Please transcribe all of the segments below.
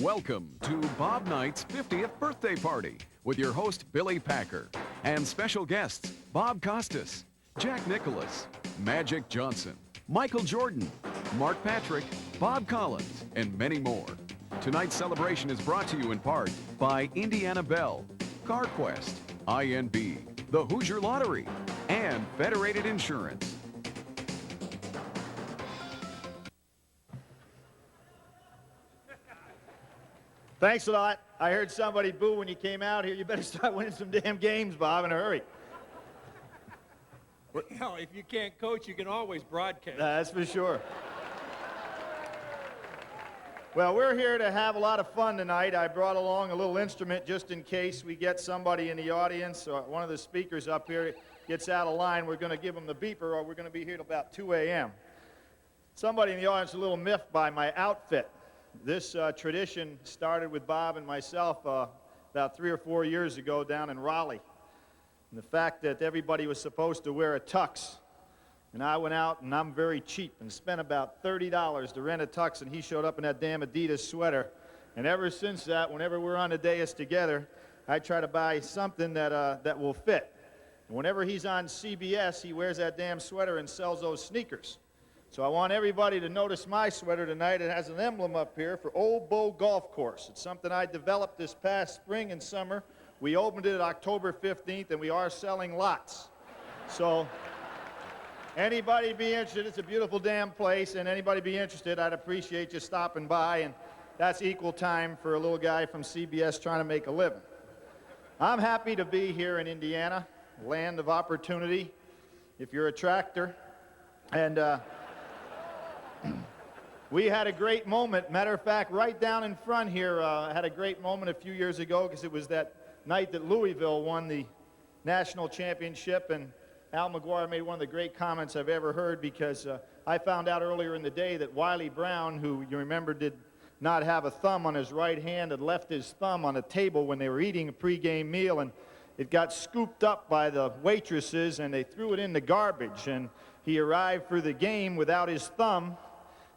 Welcome to Bob Knight's 50th birthday party with your host, Billy Packer, and special guests, Bob Costas, Jack Nicholas, Magic Johnson, Michael Jordan, Mark Patrick, Bob Collins, and many more. Tonight's celebration is brought to you in part by Indiana Bell, CarQuest, INB, the Hoosier Lottery, and Federated Insurance. Thanks a lot. I heard somebody boo when you came out here. You better start winning some damn games, Bob, in a hurry. Hell, if you can't coach, you can always broadcast. That's for sure. Well, we're here to have a lot of fun tonight. I brought along a little instrument just in case we get somebody in the audience or one of the speakers up here gets out of line. We're going to give them the beeper or we're going to be here till about 2 a.m. Somebody in the audience is a little miffed by my outfit. This tradition started with Bob and myself about 3 or 4 years ago down in Raleigh. And the fact that everybody was supposed to wear a tux. And I went out, and I'm very cheap, and spent about $30 to rent a tux, and he showed up in that damn Adidas sweater. And ever since that, whenever we're on the dais together, I try to buy something that will fit. And whenever he's on CBS, he wears that damn sweater and sells those sneakers. So I want everybody to notice my sweater tonight. It has an emblem up here for Old Bow Golf Course. It's something I developed this past spring and summer. We opened it October 15th, and we are selling lots. So anybody be interested, it's a beautiful damn place, and anybody be interested, I'd appreciate you stopping by, and that's equal time for a little guy from CBS trying to make a living. I'm happy to be here in Indiana, land of opportunity, if you're a tractor, and we had a great moment. Matter of fact, right down in front here, had a great moment a few years ago because it was that night that Louisville won the national championship, and Al McGuire made one of the great comments I've ever heard because I found out earlier in the day that Wiley Brown, who you remember did not have a thumb on his right hand, had left his thumb on a table when they were eating a pregame meal, and it got scooped up by the waitresses, and they threw it in the garbage, and he arrived for the game without his thumb.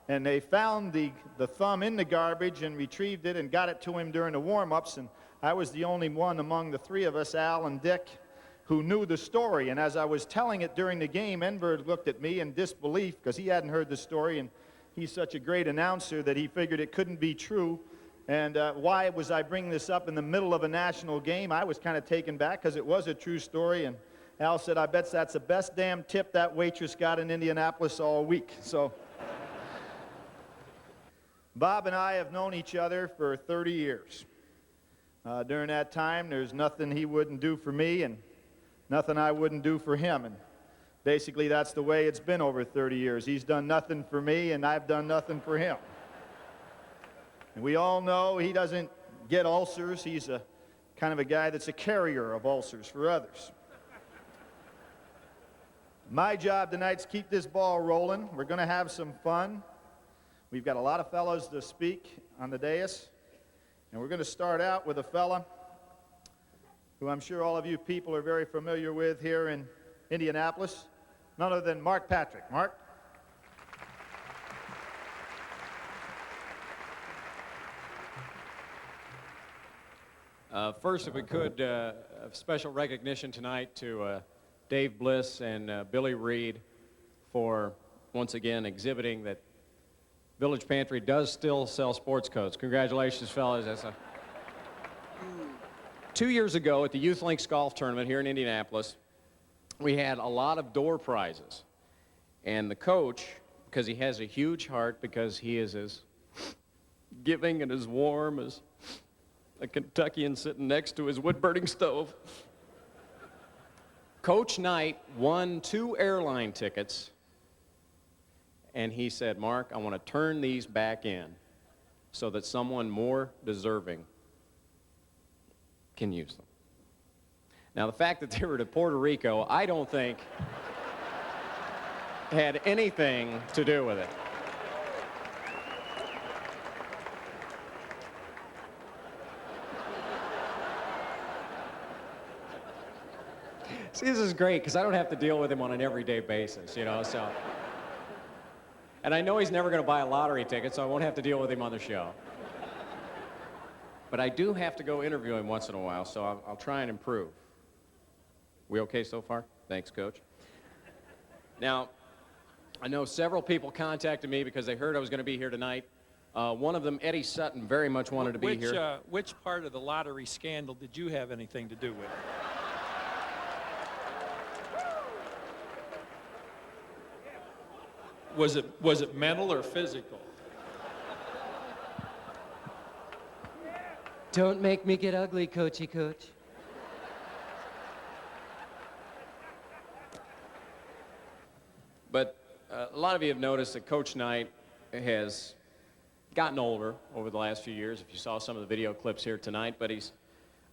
And they found the thumb in the garbage and retrieved it and got it to him during the warm-ups. And I was the only one among the three of us, Al and Dick, who knew the story. And as I was telling it during the game, Enberg looked at me in disbelief because he hadn't heard the story. And he's such a great announcer that he figured it couldn't be true. And why was I bringing this up in the middle of a national game? I was kind of taken back because it was a true story. And Al said, I bet that's the best damn tip that waitress got in Indianapolis all week. So Bob and I have known each other for 30 years. During that time, there's nothing he wouldn't do for me and nothing I wouldn't do for him. And basically, that's the way it's been over 30 years. He's done nothing for me, and I've done nothing for him. And we all know he doesn't get ulcers. He's a kind of a guy that's a carrier of ulcers for others. My job tonight is keep this ball rolling. We're going to have some fun. We've got a lot of fellows to speak on the dais, and we're going to start out with a fella who I'm sure all of you people are very familiar with here in Indianapolis, none other than Mark Patrick. Mark? First, if we could, a special recognition tonight to Dave Bliss and Billy Reed for once again exhibiting that Village Pantry does still sell sports coats. Congratulations, fellas. 2 years ago at the Youth Links Golf Tournament here in Indianapolis, we had a lot of door prizes. And the coach, because he has a huge heart, because he is as giving and as warm as a Kentuckian sitting next to his wood-burning stove, Coach Knight won 2 airline tickets. And he said, Mark, I want to turn these back in so that someone more deserving can use them. Now, the fact that they were to Puerto Rico, I don't think had anything to do with it. See, this is great because I don't have to deal with him on an everyday basis, you know, so. And I know he's never going to buy a lottery ticket, so I won't have to deal with him on the show. But I do have to go interview him once in a while, so I'll try and improve. We okay so far? Thanks, Coach. Now, I know several people contacted me because they heard I was going to be here tonight. One of them, Eddie Sutton, very much wanted to be here. Which part of the lottery scandal did you have anything to do with? Was it mental or physical? Don't make me get ugly, Coachy Coach. But a lot of you have noticed that Coach Knight has gotten older over the last few years, if you saw some of the video clips here tonight, but he's,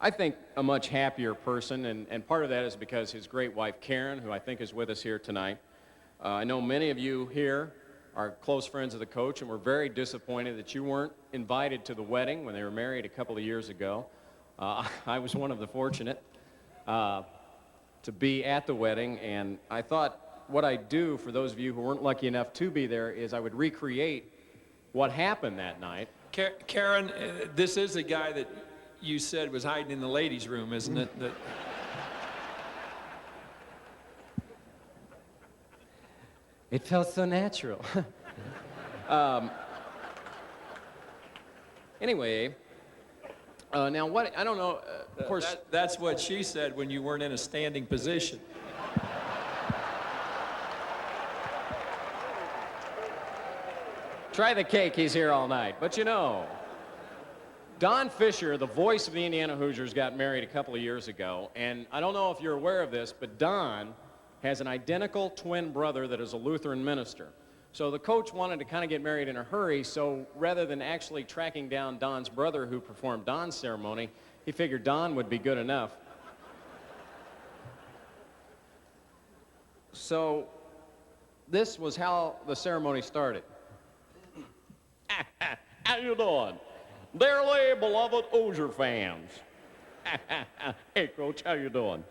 I think, a much happier person, and part of that is because his great wife, Karen, who I think is with us here tonight. I know many of you here are close friends of the coach, and we're very disappointed that you weren't invited to the wedding when they were married a couple of years ago. I was one of the fortunate to be at the wedding, and I thought what I'd do for those of you who weren't lucky enough to be there is I would recreate what happened that night. Karen, this is a guy that you said was hiding in the ladies' room, isn't it? It felt so natural. Anyway, now what, I don't know, of course. That's what she said when you weren't in a standing position. Try the cake, he's here all night. But you know, Don Fisher, the voice of the Indiana Hoosiers, got married a couple of years ago, and I don't know if you're aware of this, but Don has an identical twin brother that is a Lutheran minister. So the coach wanted to kind of get married in a hurry, so rather than actually tracking down Don's brother who performed Don's ceremony, he figured Don would be good enough. So this was how the ceremony started. How you doing? Dearly beloved Hoosier fans. Hey, Coach, how you doing?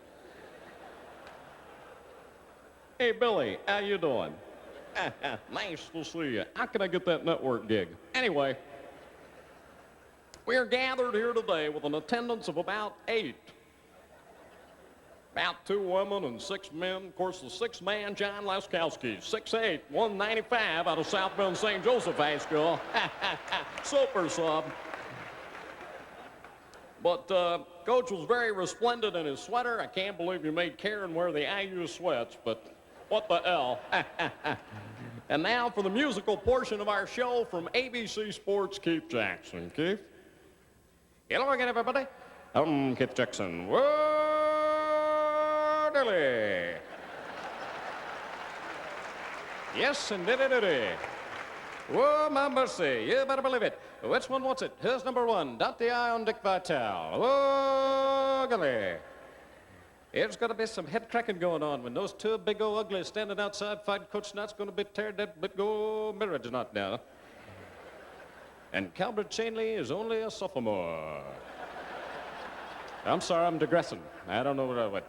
Hey, Billy, how you doing? Nice to see you. How can I get that network gig? Anyway, we are gathered here today with an attendance of about 8. About 2 women and 6 men. Of course, the 6th man, John Laskowski, 6'8", 195 out of South Bend St. Joseph High School. Super sub. But Coach was very resplendent in his sweater. I can't believe you made Karen wear the IU sweats, but what the hell. And now for the musical portion of our show from ABC Sports, Keith Jackson. Keith? Hello again, everybody. I'm Keith Jackson. Whoa! Dilly. Yes, indeed. Whoa, my mercy, you better believe it. Which one wants it? Here's number 1. Dot the I on Dick Vitale. Whoa, golly. There's going to be some head cracking going on when those 2 big old uglies standing outside fighting Coach Knight's going to be tearing that big old marriage knot down. And Calvert Chainley is only a sophomore. I'm sorry, I'm digressing. I don't know what I went.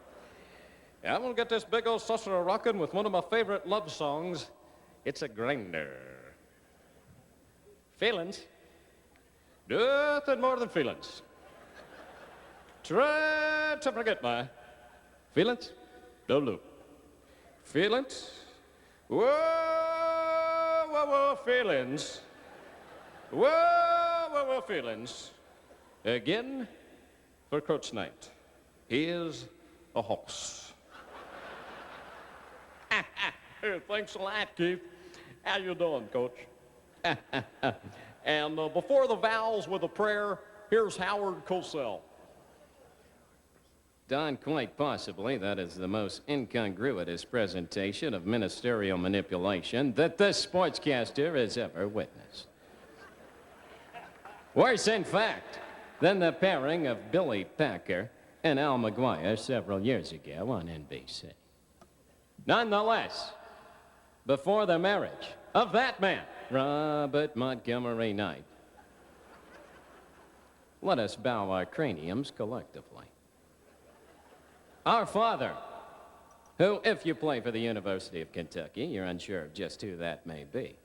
I'm going to get this big old saucer rocking with one of my favorite love songs. It's a grinder. Feelings. Nothing more than feelings. Try to forget my feelings. Don't look. Feelings. Whoa, whoa, whoa, feelings. Whoa, whoa, whoa, feelings. Again for Coach Knight. He is a horse. Thanks a lot, Keith. How you doing, Coach? And before the vowels with a prayer, here's Howard Cosell. Don, quite possibly, that is the most incongruous presentation of ministerial manipulation that this sportscaster has ever witnessed. Worse, in fact, than the pairing of Billy Packer and Al McGuire several years ago on NBC. Nonetheless, before the marriage of that man, Robert Montgomery Knight, let us bow our craniums collectively. Our father, who, if you play for the University of Kentucky, you're unsure of just who that may be.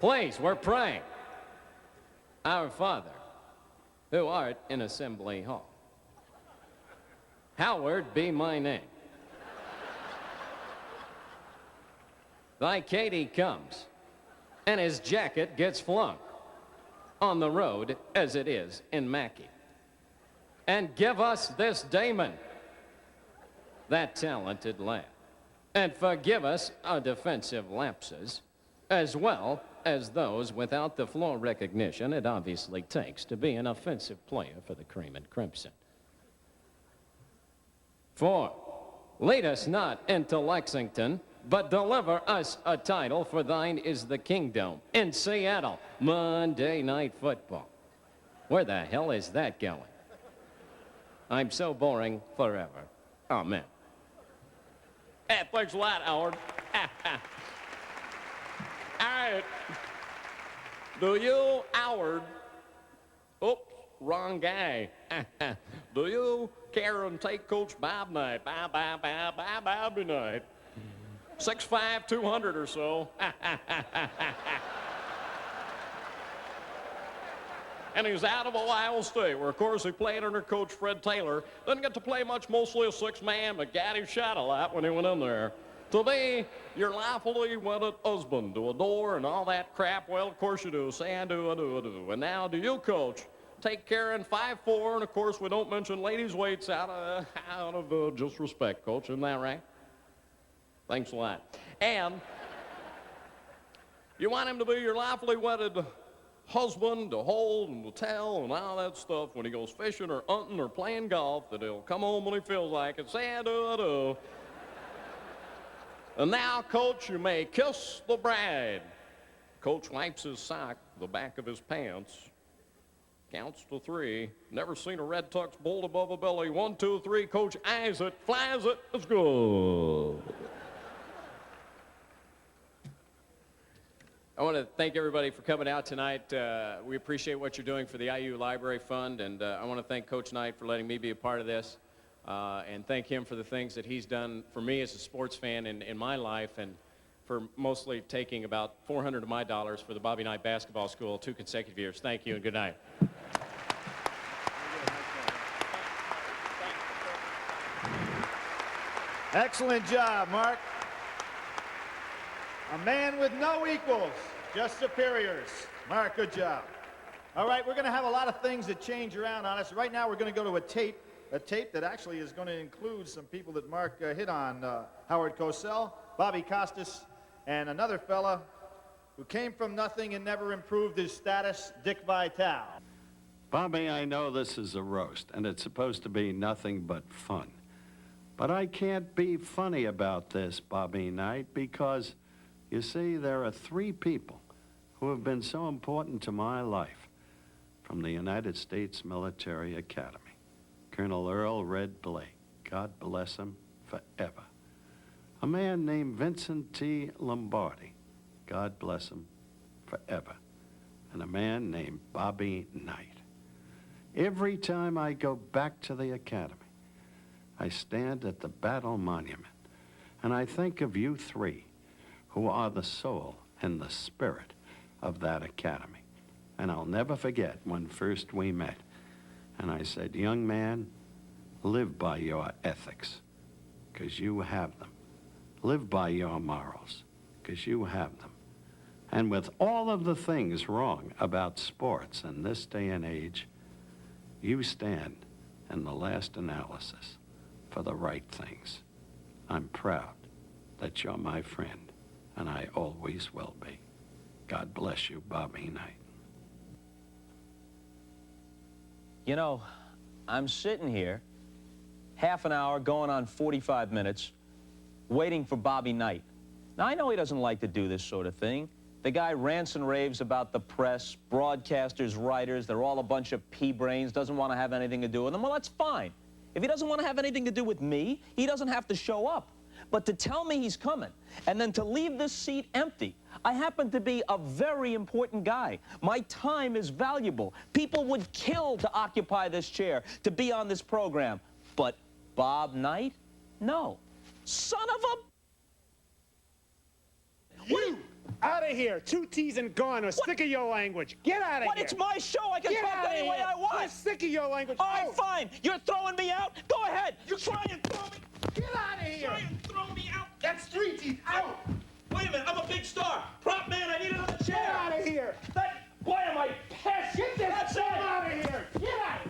Please, we're praying. Our Father, who art in assembly hall, hallowed be my name. Thy Katie comes, and his jacket gets flung on the road as it is in Mackey. And give us this Damon, that talented lad, and forgive us our defensive lapses, as well as those without the floor recognition it obviously takes to be an offensive player for the Cream and Crimson. 4, lead us not into Lexington, but deliver us a title, for thine is the kingdom. In Seattle, Monday Night Football. Where the hell is that going? I'm so boring forever. Amen. Hey, thanks a lot, Howard. All right. Do you, Howard, oops, wrong guy. Do you care and take Coach Bob Knight? Bobby Knight. 6'5", 200 or so. And he's out of Ohio State, where, of course, he played under Coach Fred Taylor. Didn't get to play much, mostly a six-man, but God, he shot a lot when he went in there. To be your lawfully wedded husband, to adore and all that crap, well, of course you do. Say I do, I do, I do. And now, do you, Coach, take care in 5'4", and, of course, we don't mention ladies' weights out of just respect, Coach. Isn't that right? Thanks a lot. And you want him to be your lawfully wedded husband, to hold and to tell and all that stuff when he goes fishing or hunting or playing golf, that he'll come home when he feels like it, say I do, I do. And now, Coach, you may kiss the bride. Coach wipes his sock, the back of his pants, counts to 3. Never seen a red tux bolt above a belly. 1, 2, 3. Coach eyes it, flies it. Let's go. I want to thank everybody for coming out tonight. We appreciate what you're doing for the IU Library Fund, and I want to thank Coach Knight for letting me be a part of this, and thank him for the things that he's done for me as a sports fan in my life, and for mostly taking about 400 of my dollars for the Bobby Knight Basketball School 2 consecutive years. Thank you and good night. Excellent job, Mark. A man with no equals, just superiors. Mark, good job. All right, we're going to have a lot of things that change around on us. Right now, we're going to go to a tape that actually is going to include some people that Mark hit on. Howard Cosell, Bobby Costas, and another fella who came from nothing and never improved his status, Dick Vitale. Bobby, I know this is a roast, and it's supposed to be nothing but fun. But I can't be funny about this, Bobby Knight, because, you see, there are 3 people who have been so important to my life from the United States Military Academy. Colonel Earl Red Blake, God bless him forever. A man named Vincent T. Lombardi, God bless him forever. And a man named Bobby Knight. Every time I go back to the academy, I stand at the battle monument, and I think of you 3 who are the soul and the spirit of that academy. And I'll never forget when first we met, and I said, young man, live by your ethics, because you have them. Live by your morals, because you have them. And with all of the things wrong about sports in this day and age, you stand in the last analysis for the right things. I'm proud that you're my friend, and I always will be. God bless you, Bobby Knight. You know, I'm sitting here, half an hour going on 45 minutes, waiting for Bobby Knight. Now, I know he doesn't like to do this sort of thing. The guy rants and raves about the press, broadcasters, writers. They're all a bunch of pea-brains, doesn't want to have anything to do with them. Well, that's fine. If he doesn't want to have anything to do with me, he doesn't have to show up. But to tell me he's coming and then to leave this seat empty, I happen to be a very important guy. My time is valuable. People would kill to occupy this chair, to be on this program. But Bob Knight? No. Son of a... Out of here. 2 T's and gone, or sick of your language. Get out of What? here. It's my show. I can Get talk out of any way here. I want. We're sick of your language. All right, fine. You're throwing me out? Go ahead. You try and throw me. Get out of here. Try and throw me out. That's 3 T's. Out. Wait a minute. I'm a big star. Prop man, I need another chair. Get out of here. Why am I pissed? Get this out of here. Get out.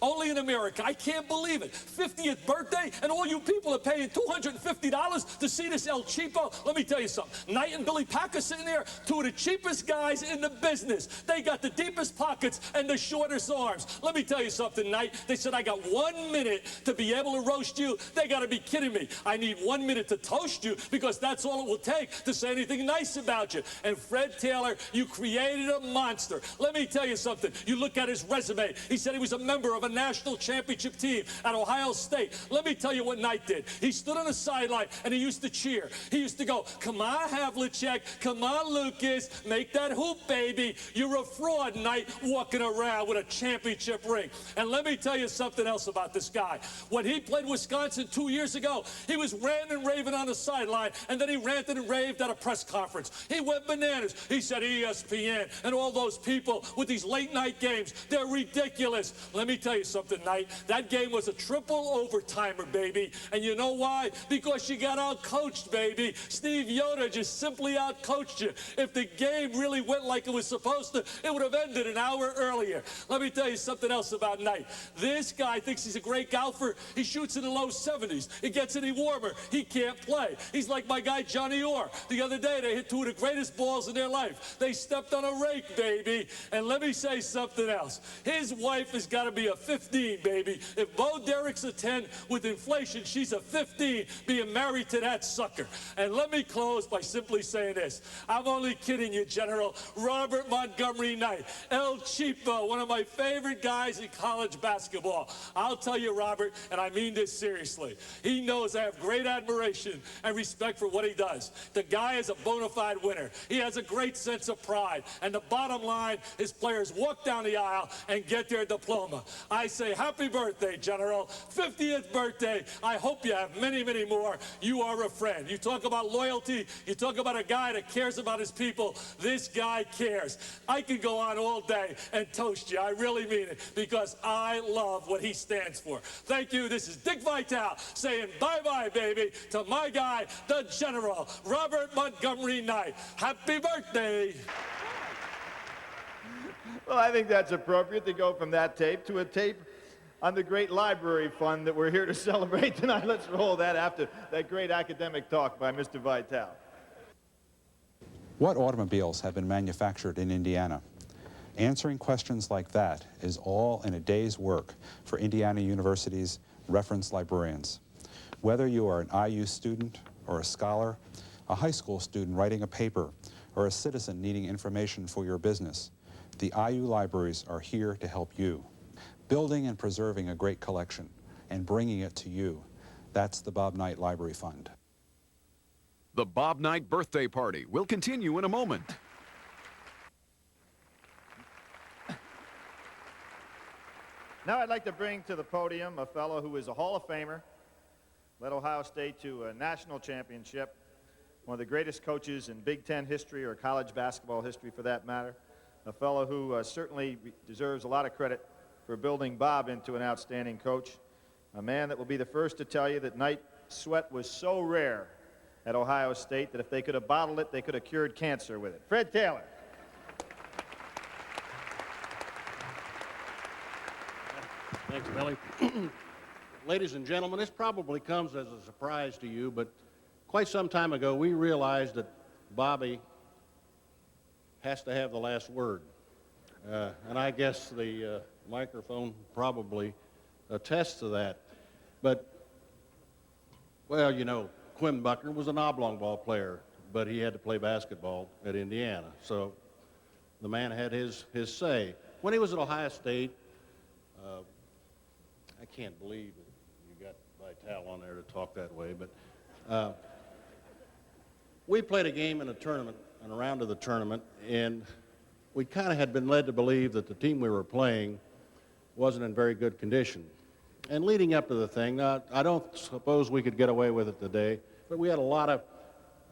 Only in America. I can't believe it. 50th birthday, and all you people are paying $250 to see this El Cheapo. Let me tell you something. Knight and Billy Packer sitting there, 2 of the cheapest guys in the business. They got the deepest pockets and the shortest arms. Let me tell you something, Knight. They said I got 1 minute to be able to roast you. They got to be kidding me. I need 1 minute to toast you because that's all it will take to say anything nice about you. And Fred Taylor, you created a monster. Let me tell you something. You look at his resume. He said he was a member of a national championship team at Ohio State. Let me tell you what Knight did. He stood on the sideline and he used to cheer. He used to go, come on, Havlicek, come on, Lucas, make that hoop, baby. You're a fraud, Knight, walking around with a championship ring. And let me tell you something else about this guy. When he played Wisconsin 2 years ago, he was ranting and raving on the sideline, and then he ranted and raved at a press conference. He went bananas. He said ESPN and all those people with these late night games, they're ridiculous. Let me tell you something, Knight. That game was a triple overtimer, baby. And you know why? Because you got out-coached, baby. Steve Yoder just simply out-coached you. If the game really went like it was supposed to, it would have ended an hour earlier. Let me tell you something else about Knight. This guy thinks he's a great golfer. He shoots in the low 70s. It gets any warmer, he can't play. He's like my guy Johnny Orr. The other day, they hit 2 of the greatest balls in their life. They stepped on a rake, baby. And let me say something else. His wife has got to be a 15, baby. If Bo Derek's a 10 with inflation, she's a 15 being married to that sucker. And let me close by simply saying this. I'm only kidding you, General. Robert Montgomery Knight, El Cheapo, one of my favorite guys in college basketball. I'll tell you, Robert, and I mean this seriously, he knows I have great admiration and respect for what he does. The guy is a bona fide winner. He has a great sense of pride. And the bottom line, his players walk down the aisle and get their diploma. I say happy birthday, General. 50th birthday. I hope you have many, many more. You are a friend. You talk about loyalty. You talk about a guy that cares about his people. This guy cares. I could go on all day and toast you. I really mean it because I love what he stands for. Thank you. This is Dick Vitale saying bye-bye, baby, to my guy, the General, Robert Montgomery Knight. Happy birthday. Well, I think that's appropriate to go from that tape to a tape on the great library fund that we're here to celebrate tonight. Let's roll that after that great academic talk by Mr. Vitale. What automobiles have been manufactured in Indiana? Answering questions like that is all in a day's work for Indiana University's reference librarians. Whether you are an IU student or a scholar, a high school student writing a paper, or a citizen needing information for your business, the IU libraries are here to help you. Building and preserving a great collection and bringing it to you. That's the Bob Knight Library Fund. The Bob Knight birthday party will continue in a moment. Now I'd like to bring to the podium a fellow who is a Hall of Famer, led Ohio State to a national championship, one of the greatest coaches in Big Ten history or college basketball history for that matter, a fellow who certainly deserves a lot of credit for building Bob into an outstanding coach, a man that will be the first to tell you that night sweat was so rare at Ohio State that if they could have bottled it, they could have cured cancer with it. Fred Taylor. Thanks, Billy. Ladies and gentlemen, this probably comes as a surprise to you, but quite some time ago we realized that Bobby has to have the last word. And I guess the microphone probably attests to that. But, well, you know, Quinn Buckner was an oblong ball player, but he had to play basketball at Indiana. So the man had his say. When he was at Ohio State, I can't believe that you got Vitale on there to talk that way, but we played a game in a tournament, and a round of the tournament, and we kind of had been led to believe that the team we were playing wasn't in very good condition. And leading up to the thing, now, I don't suppose we could get away with it today, but we had a lot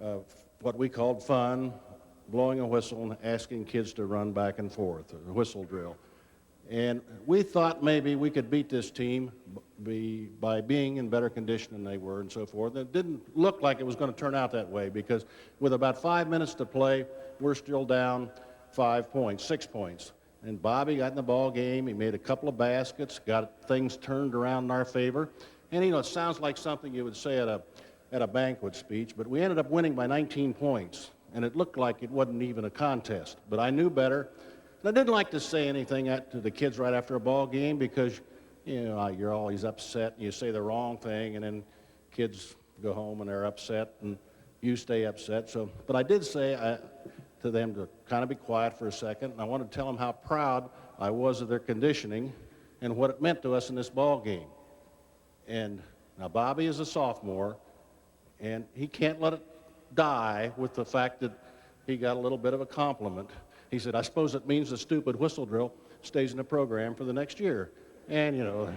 of what we called fun, blowing a whistle and asking kids to run back and forth, a whistle drill. And we thought maybe we could beat this team by being in better condition than they were and so forth. It didn't look like it was going to turn out that way because with about 5 minutes to play, we're still down 5 points, 6 points. And Bobby got in the ball game. He made a couple of baskets, got things turned around in our favor. And, you know, it sounds like something you would say at a banquet speech, but we ended up winning by 19 points. And it looked like it wasn't even a contest. But I knew better. And I didn't like to say anything to the kids right after a ball game because, you know, you're always upset and you say the wrong thing and then kids go home and they're upset and you stay upset. So, but I did say to them to kind of be quiet for a second. And I wanted to tell them how proud I was of their conditioning and what it meant to us in this ball game. And now Bobby is a sophomore and he can't let it die with the fact that he got a little bit of a compliment. He said, I suppose it means the stupid whistle drill stays in the program for the next year. And, you know,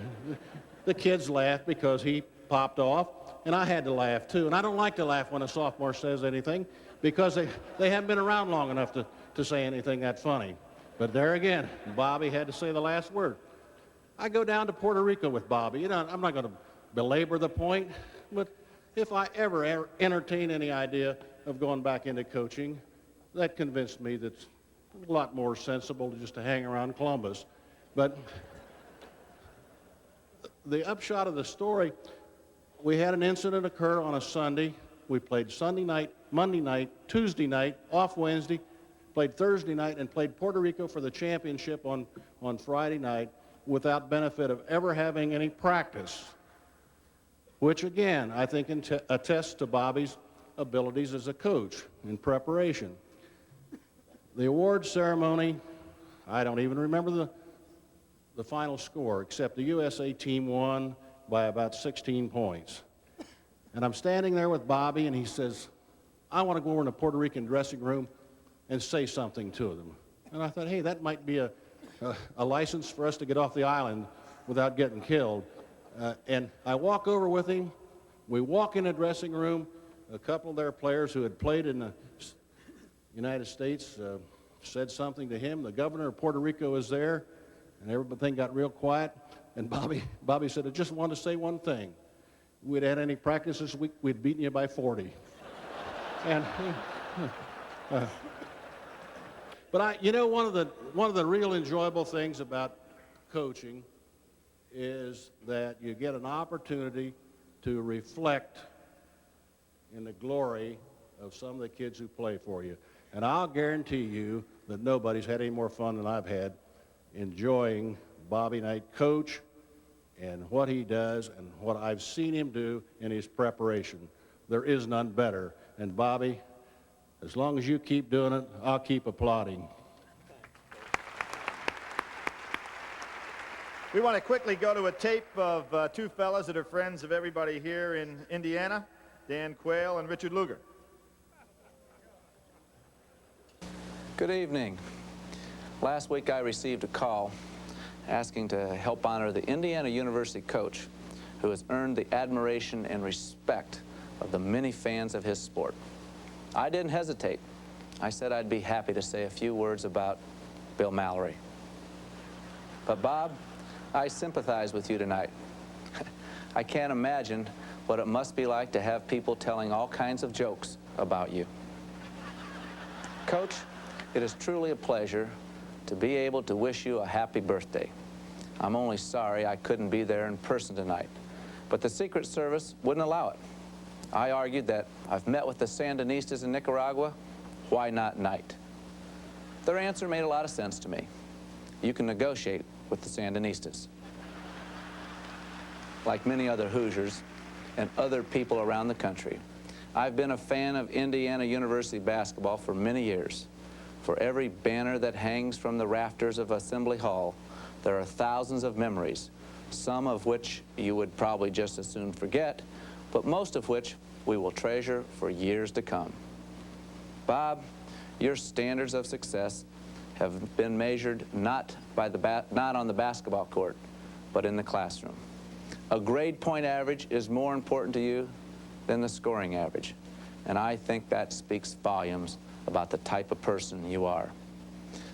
the kids laughed because he popped off, and I had to laugh too. And I don't like to laugh when a sophomore says anything because they haven't been around long enough to say anything that funny. But there again, Bobby had to say the last word. I go down to Puerto Rico with Bobby. You know, I'm not going to belabor the point, but if I ever entertain any idea of going back into coaching, that convinced me that it's a lot more sensible just to hang around Columbus. But the upshot of the story, we had an incident occur on a Sunday. We played Sunday night, Monday night, Tuesday night, off Wednesday, played Thursday night, and played Puerto Rico for the championship on Friday night without benefit of ever having any practice, which again, I think attests to Bobby's abilities as a coach in preparation. The awards ceremony, I don't even remember the final score, except the USA team won by about 16 points. And I'm standing there with Bobby, and he says, I want to go over in the Puerto Rican dressing room and say something to them. And I thought, hey, that might be a license for us to get off the island without getting killed. And I walk over with him. We walk in the dressing room. A couple of their players who had played in the United States said something to him. The governor of Puerto Rico was there, and everything got real quiet. And Bobby said, I just wanted to say one thing. If we'd had any practice this week, we'd beaten you by 40. And but you know, one of the real enjoyable things about coaching is that you get an opportunity to reflect in the glory of some of the kids who play for you. And I'll guarantee you that nobody's had any more fun than I've had enjoying Bobby Knight coach and what he does and what I've seen him do in his preparation. There is none better. And Bobby, as long as you keep doing it, I'll keep applauding. We want to quickly go to a tape of two fellas that are friends of everybody here in Indiana, Dan Quayle and Richard Lugar. Good evening. Last week I received a call asking to help honor the Indiana University coach who has earned the admiration and respect of the many fans of his sport. I didn't hesitate. I said I'd be happy to say a few words about Bill Mallory. But Bob, I sympathize with you tonight. I can't imagine what it must be like to have people telling all kinds of jokes about you. Coach, it is truly a pleasure to be able to wish you a happy birthday. I'm only sorry I couldn't be there in person tonight, but the Secret Service wouldn't allow it. I argued that I've met with the Sandinistas in Nicaragua, why not night? Their answer made a lot of sense to me. You can negotiate with the Sandinistas. Like many other Hoosiers and other people around the country, I've been a fan of Indiana University basketball for many years. For every banner that hangs from the rafters of Assembly Hall, there are thousands of memories, some of which you would probably just as soon forget, but most of which we will treasure for years to come. Bob, your standards of success have been measured not on the basketball court, but in the classroom. A grade point average is more important to you than the scoring average. and I think that speaks volumes about the type of person you are.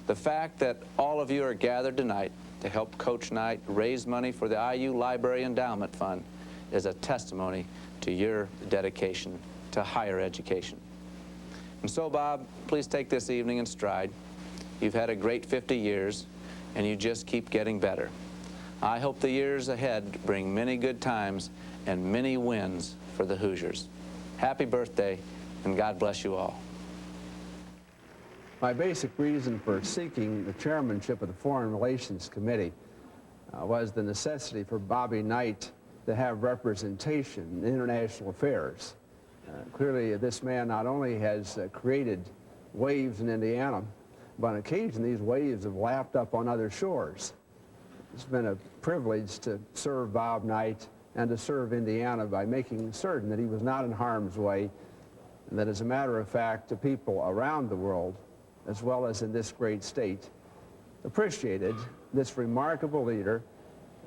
The fact that all of you are gathered tonight to help Coach Knight raise money for the IU Library Endowment Fund is a testimony to your dedication to higher education. And so, Bob, please take this evening in stride. You've had a great 50 years, and you just keep getting better. I hope the years ahead bring many good times and many wins for the Hoosiers. Happy birthday, and God bless you all. My basic reason for seeking the chairmanship of the Foreign Relations Committee was the necessity for Bobby Knight to have representation in international affairs. Clearly, this man not only has created waves in Indiana, but on occasion these waves have lapped up on other shores. It's been a privilege to serve Bob Knight and to serve Indiana by making certain that he was not in harm's way, and that, as a matter of fact, the people around the world, as well as in this great state, appreciated this remarkable leader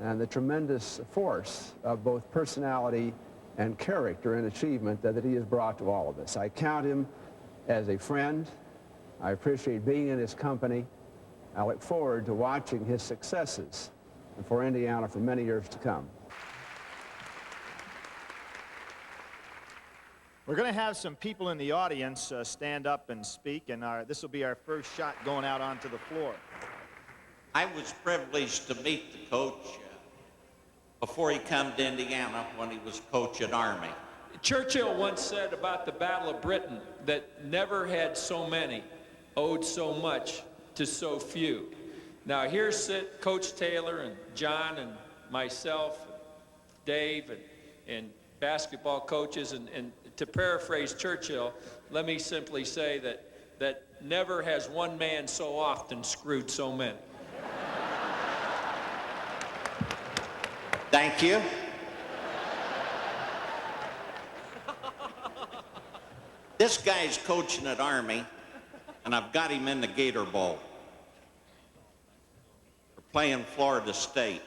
and the tremendous force of both personality and character and achievement that he has brought to all of us. I count him as a friend. I appreciate being in his company. I look forward to watching his successes for Indiana for many years to come. We're going to have some people in the audience stand up and speak, and this will be our first shot going out onto the floor. I was privileged to meet the coach before he came to Indiana when he was coach at Army. Churchill once said about the Battle of Britain that never had so many owed so much to so few. Now here sit Coach Taylor and John and myself, Dave and basketball coaches, and to paraphrase Churchill, let me simply say that never has one man so often screwed so many. Thank you. This guy's coaching at Army, and I've got him in the Gator Bowl. We're playing Florida State.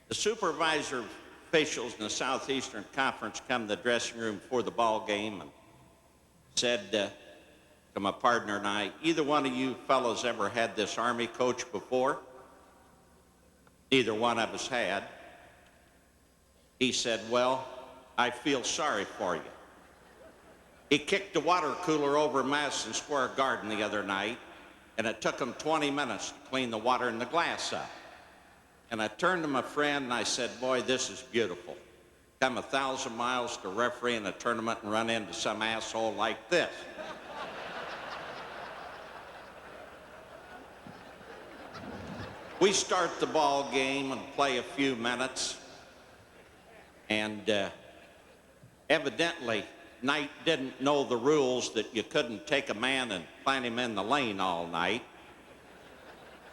The supervisor officials in the Southeastern Conference come to the dressing room before the ball game and said to my partner and I, either one of you fellows ever had this Army coach before? Neither one of us had. He said, well, I feel sorry for you. He kicked the water cooler over Madison Square Garden the other night, and it took him 20 minutes to clean the water in the glass up. And I turned to my friend and I said, boy, this is beautiful. Come 1,000 miles to referee in a tournament and run into some asshole like this. We start the ball game and play a few minutes, and evidently Knight didn't know the rules that you couldn't take a man and plant him in the lane all night.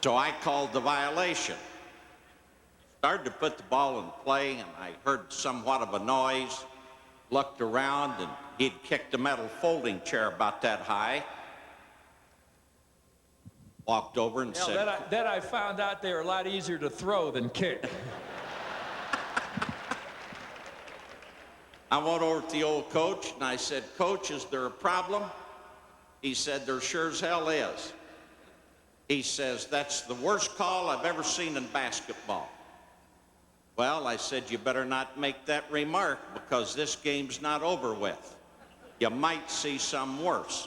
So I called the violation. Started to put the ball in play, and I heard somewhat of a noise, looked around, and he'd kicked a metal folding chair about that high. Walked over and said... That I found out they were a lot easier to throw than kick. I went over to the old coach, and I said, Coach, is there a problem? He said, there sure as hell is. He says, that's the worst call I've ever seen in basketball. Well, I said, you better not make that remark because this game's not over with. You might see some worse.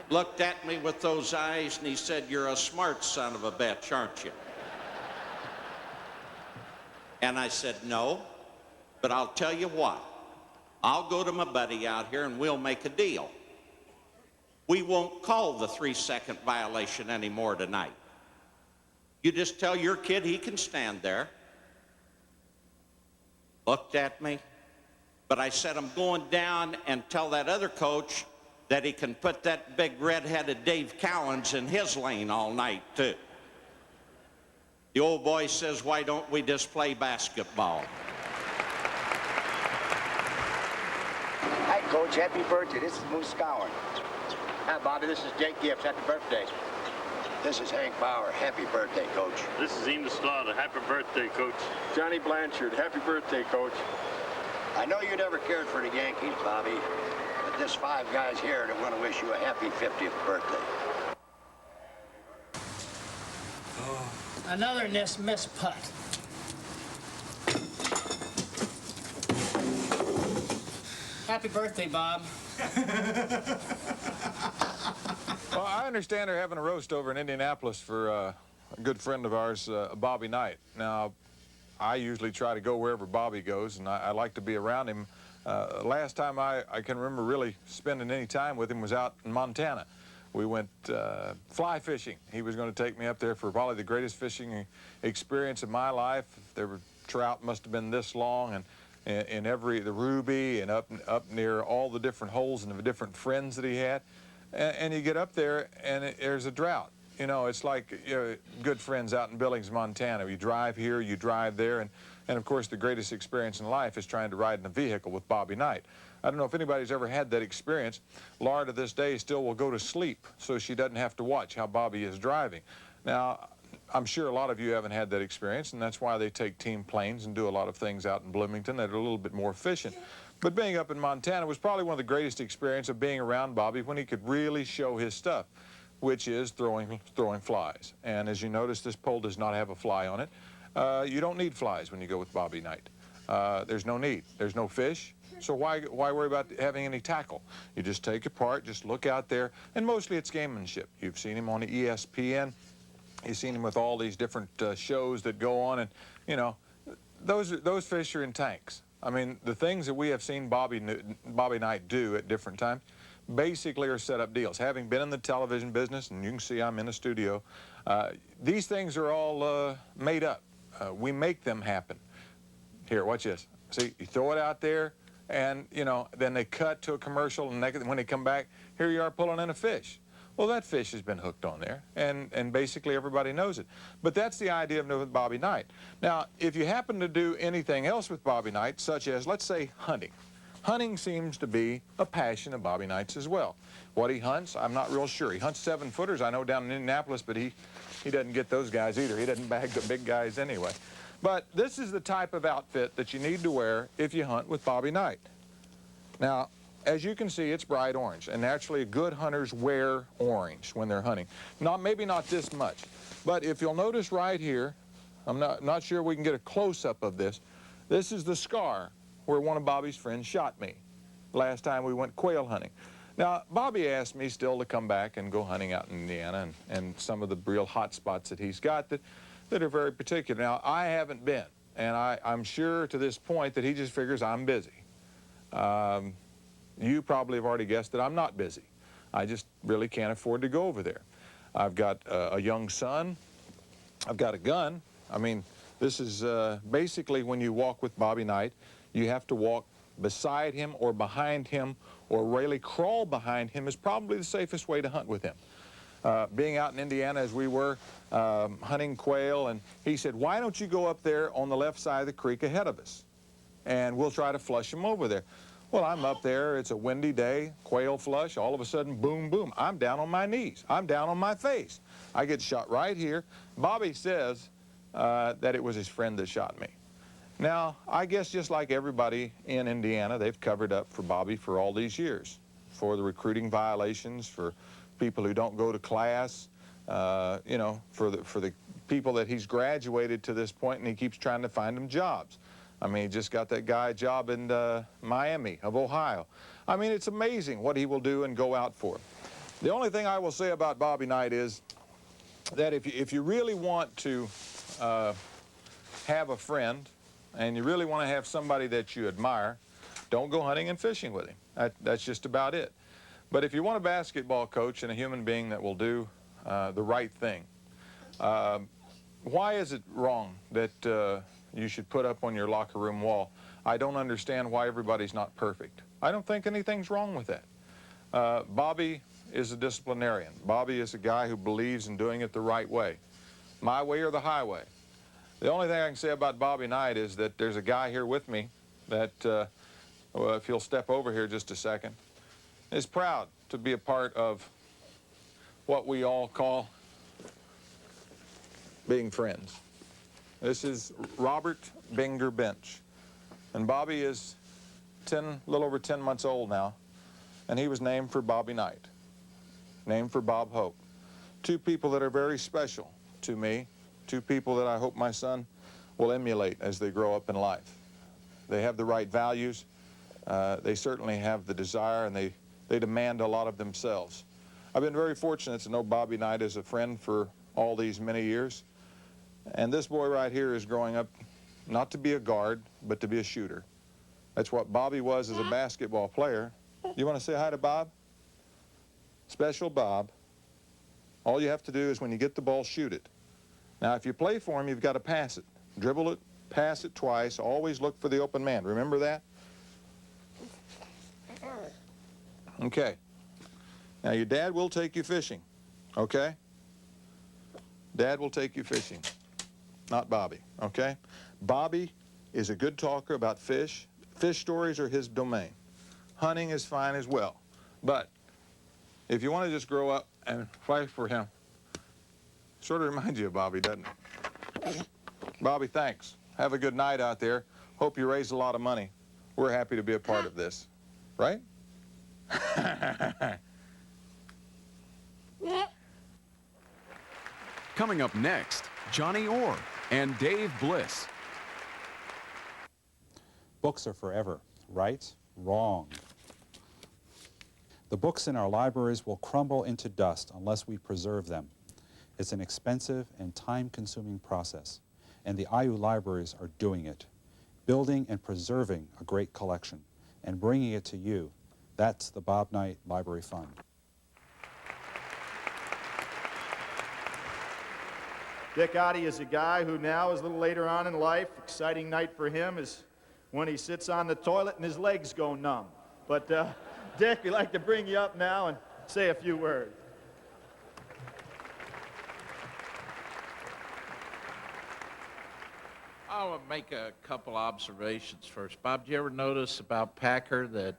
Looked at me with those eyes and he said, you're a smart son of a bitch, aren't you? And I said, no, but I'll tell you what. I'll go to my buddy out here and we'll make a deal. We won't call the 3-second violation anymore tonight. You just tell your kid he can stand there. Looked at me, but I said, I'm going down and tell that other coach that he can put that big red-headed Dave Cowens in his lane all night, too. The old boy says, why don't we just play basketball? Hi, Coach. Happy birthday. This is Moose Scowen. Hi, Bobby. This is Jake Gibbs. Happy birthday. This is Hank Bauer. Happy birthday, Coach. This is Enos Slaughter. Happy birthday, Coach. Johnny Blanchard. Happy birthday, Coach. I know you never cared for the Yankees, Bobby, but there's 5 guys here that want to wish you a happy 50th birthday. Another missed putt. Happy birthday, Bob. Well, I understand they're having a roast over in Indianapolis for a good friend of ours, Bobby Knight. Now, I usually try to go wherever Bobby goes, and I like to be around him. Last time I can remember really spending any time with him was out in Montana. We went fly fishing. He was going to take me up there for probably the greatest fishing experience of my life. There were trout must have been this long, and in the Ruby and up near all the different holes and the different friends that he had. And you get up there and there's a drought. You know, it's like good friends out in Billings, Montana. You drive here, you drive there, and of course the greatest experience in life is trying to ride in a vehicle with Bobby Knight. I don't know if anybody's ever had that experience. Laura to this day still will go to sleep so she doesn't have to watch how Bobby is driving. Now, I'm sure a lot of you haven't had that experience, and that's why they take team planes and do a lot of things out in Bloomington that are a little bit more efficient. But being up in Montana was probably one of the greatest experiences of being around Bobby when he could really show his stuff, which is throwing flies. And as you notice, this pole does not have a fly on it. You don't need flies when you go with Bobby Knight. There's no need. There's no fish. So why worry about having any tackle? You just take it apart, just look out there, and mostly it's gamemanship. You've seen him on the ESPN. You've seen him with all these different shows that go on, and you know, those fish are in tanks. I mean, the things that we have seen Bobby Knight do at different times basically are set up deals. Having been in the television business, and you can see I'm in a studio, these things are all made up. We make them happen. Here, watch this. See, you throw it out there, and you know, then they cut to a commercial, and when they come back, here you are pulling in a fish. Well, that fish has been hooked on there, and basically everybody knows it. But that's the idea of Bobby Knight. Now, if you happen to do anything else with Bobby Knight, such as, let's say, hunting. Hunting seems to be a passion of Bobby Knight's as well. What he hunts, I'm not real sure. He hunts 7-footers, I know, down in Indianapolis, but he doesn't get those guys either. He doesn't bag the big guys anyway. But this is the type of outfit that you need to wear if you hunt with Bobby Knight. Now, as you can see, it's bright orange, and naturally good hunters wear orange when they're hunting. Maybe not this much, but if you'll notice right here, I'm not sure we can get a close-up of this. This is the scar where one of Bobby's friends shot me last time we went quail hunting. Now, Bobby asked me still to come back and go hunting out in Indiana and some of the real hot spots that he's got that are very particular. Now, I haven't been, and I'm sure to this point that he just figures I'm busy. You probably have already guessed that I'm not busy. I just really can't afford to go over there. I've got a young son. I've got a gun. I mean, this is basically when you walk with Bobby Knight, you have to walk beside him or behind him or really crawl behind him is probably the safest way to hunt with him. Being out in Indiana as we were, hunting quail, and he said, why don't you go up there on the left side of the creek ahead of us, and we'll try to flush them over there. Well, I'm up there, it's a windy day, quail flush, all of a sudden, boom, boom, I'm down on my knees, I'm down on my face. I get shot right here. Bobby says that it was his friend that shot me. Now, I guess just like everybody in Indiana, they've covered up for Bobby for all these years, for the recruiting violations, for people who don't go to class, you know, for the people that he's graduated to this point, and he keeps trying to find them jobs. I mean, he just got that guy a job in Miami of Ohio. I mean, it's amazing what he will do and go out for. The only thing I will say about Bobby Knight is that if you really want to have a friend and you really want to have somebody that you admire, don't go hunting and fishing with him. That's just about it. But if you want a basketball coach and a human being that will do the right thing, why is it wrong that you should put up on your locker room wall, I don't understand why everybody's not perfect? I don't think anything's wrong with that. Bobby is a disciplinarian. Bobby is a guy who believes in doing it the right way. My way or the highway. The only thing I can say about Bobby Knight is that there's a guy here with me that, well, if he'll step over here just a second, is proud to be a part of what we all call being friends. This is Robert Binger Bench. And Bobby is a little over 10 months old now, and he was named for Bobby Knight, named for Bob Hope. Two people that are very special to me, two people that I hope my son will emulate as they grow up in life. They have the right values. They certainly have the desire, and they demand a lot of themselves. I've been very fortunate to know Bobby Knight as a friend for all these many years. And this boy right here is growing up not to be a guard, but to be a shooter. That's what Bobby was as a basketball player. You want to say hi to Bob? Special Bob. All you have to do is when you get the ball, shoot it. Now, if you play for him, you've got to pass it. Dribble it, pass it twice. Always look for the open man. Remember that? Okay. Now, your dad will take you fishing, okay? Dad will take you fishing, not Bobby, okay? Bobby is a good talker about fish. Fish stories are his domain. Hunting is fine as well. But if you want to just grow up and fight for him, sort of reminds you of Bobby, doesn't it? Bobby, thanks. Have a good night out there. Hope you raise a lot of money. We're happy to be a part of this, right? Coming up next, Johnny Orr and Dave Bliss. Books are forever, right? Wrong. The books in our libraries will crumble into dust unless we preserve them. It's an expensive and time-consuming process, and the IU libraries are doing it, building and preserving a great collection and bringing it to you. That's the Bob Knight Library Fund. Dick Otte is a guy who now is a little later on in life. Exciting night for him is when he sits on the toilet and his legs go numb. But Dick, we'd like to bring you up now and say a few words. I'll make a couple observations first. Bob, did you ever notice about Packer that it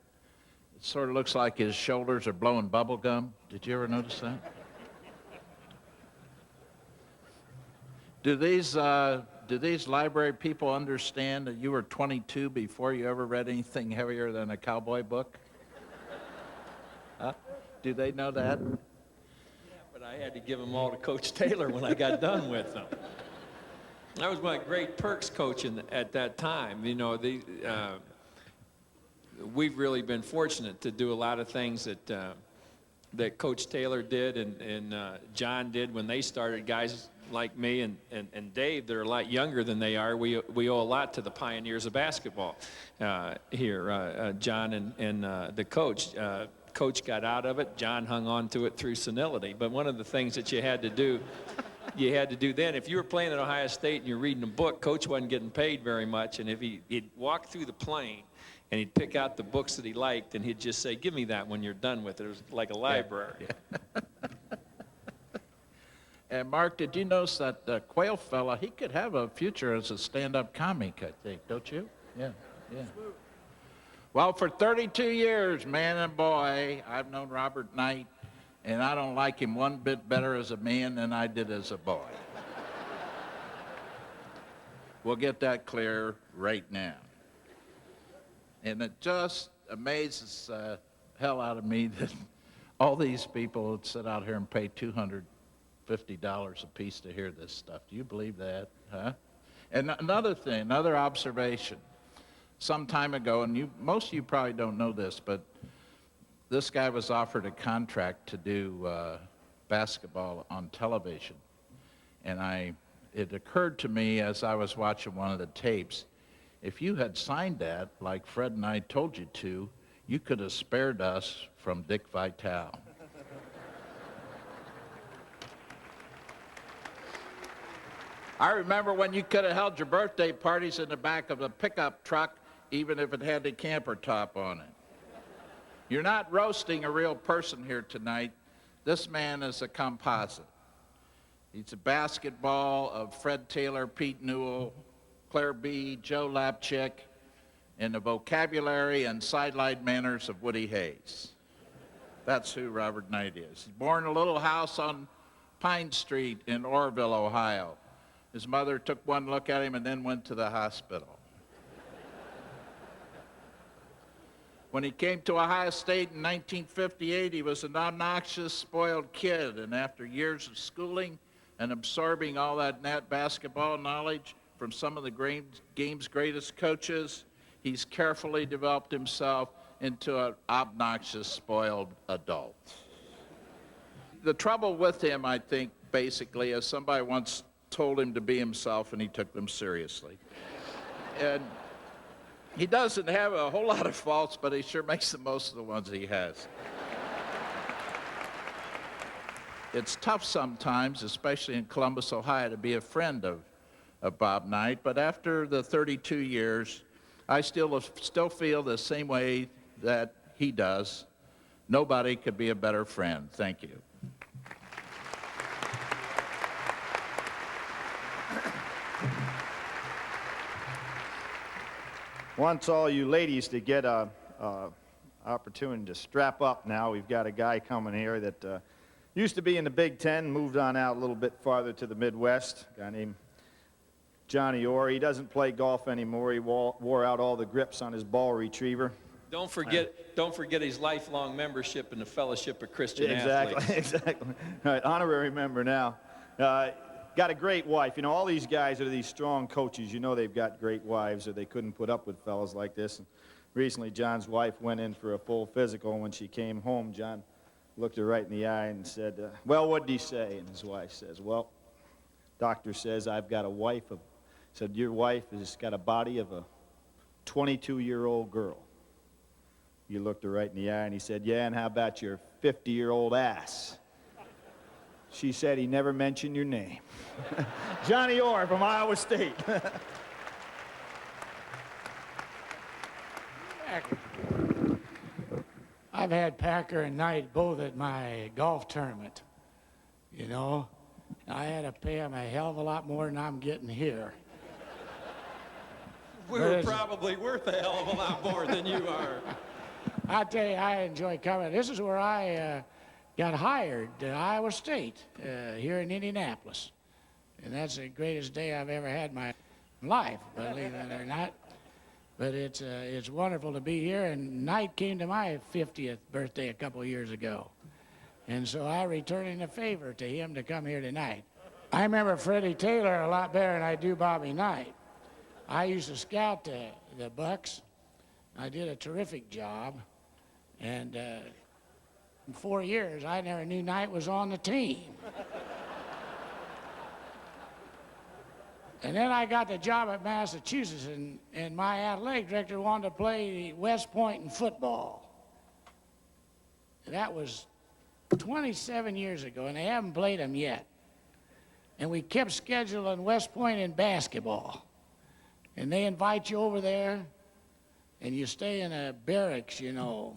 sort of looks like his shoulders are blowing bubble gum? Did you ever notice that? Do these library people understand that you were 22 before you ever read anything heavier than a cowboy book? Huh? Do they know that? Yeah, but I had to give them all to Coach Taylor when I got done with them. That was my great perks coaching at that time. You know, we've really been fortunate to do a lot of things that Coach Taylor did and John did when they started. Guys like me and Dave, they're a lot younger than they are. We owe a lot to the pioneers of basketball here, John and the coach. Coach got out of it. John hung on to it through senility. But one of the things that you had to do then, if you were playing at Ohio State and you're reading a book, Coach wasn't getting paid very much. And if he'd walk through the plane and he'd pick out the books that he liked and he'd just say, give me that when you're done with it. It was like a library. Yeah. And Mark, did you notice that Quail fella, he could have a future as a stand-up comic, I think, don't you? Yeah, yeah. Well, for 32 years, man and boy, I've known Robert Knight, and I don't like him one bit better as a man than I did as a boy. We'll get that clear right now. And it just amazes the hell out of me that all these people would sit out here and pay $250 a piece to hear this stuff. Do you believe that, huh? And another thing, another observation. Some time ago, and most of you probably don't know this, but this guy was offered a contract to do basketball on television. And it occurred to me as I was watching one of the tapes, if you had signed that, like Fred and I told you to, you could have spared us from Dick Vitale. I remember when you could have held your birthday parties in the back of a pickup truck, even if it had the camper top on it. You're not roasting a real person here tonight. This man is a composite. He's a basketball of Fred Taylor, Pete Newell, Claire B., Joe Lapchick, and the vocabulary and sideline manners of Woody Hayes. That's who Robert Knight is. He's born in a little house on Pine Street in Orrville, Ohio. His mother took one look at him and then went to the hospital. When he came to Ohio State in 1958, he was an obnoxious, spoiled kid, and after years of schooling and absorbing all that net basketball knowledge from some of the game's greatest coaches, he's carefully developed himself into an obnoxious, spoiled adult. The trouble with him, I think, basically, is somebody once told him to be himself, and he took them seriously. And he doesn't have a whole lot of faults, but he sure makes the most of the ones he has. It's tough sometimes, especially in Columbus, Ohio, to be a friend of Bob Knight, but after the 32 years, I still feel the same way that he does. Nobody could be a better friend. Thank you. Wants all you ladies to get a opportunity to strap up now. We've got a guy coming here that used to be in the Big Ten, moved on out a little bit farther to the Midwest. A guy named Johnny Orr. He doesn't play golf anymore. He wore out all the grips on his ball retriever. Don't forget his lifelong membership in the Fellowship of Christian Athletes. Exactly. All right, honorary member now. Got a great wife. You know, all these guys are these strong coaches. You know they've got great wives, or they couldn't put up with fellas like this. And recently, John's wife went in for a full physical, and when she came home, John looked her right in the eye and said, well, what did he say? And his wife says, well, doctor says I've got a wife of, said, your wife has got a body of a 22-year-old girl. You looked her right in the eye, and he said, yeah, and how about your 50-year-old ass? She said he never mentioned your name. Johnny Orr from Iowa State. I've had Packer and Knight both at my golf tournament. You know, I had to pay him a hell of a lot more than I'm getting here. We were probably worth a hell of a lot more than you are. I tell you, I enjoy coming. This is where I got hired at Iowa State here in Indianapolis. And that's the greatest day I've ever had in my life, believe it or not. But it's wonderful to be here, and Knight came to my 50th birthday a couple of years ago. And so I returning the favor to him to come here tonight. I remember Freddie Taylor a lot better than I do Bobby Knight. I used to scout the Bucks. I did a terrific job. And in 4 years, I never knew Knight was on the team. And then I got the job at Massachusetts, and my athletic director wanted to play West Point in football. And that was 27 years ago, and they haven't played them yet. And we kept scheduling West Point in basketball. And they invite you over there, and you stay in a barracks, you know.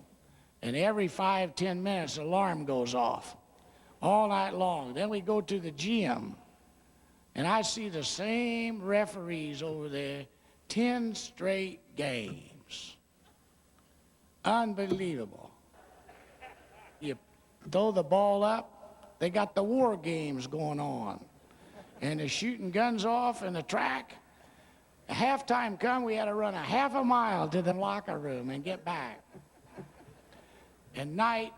And every 5-10 minutes, the alarm goes off all night long. Then we go to the gym, and I see the same referees over there 10 straight games. Unbelievable. You throw the ball up, they got the war games going on. And they're shooting guns off in the track. Halftime come, we had to run a half a mile to the locker room and get back. And Knight,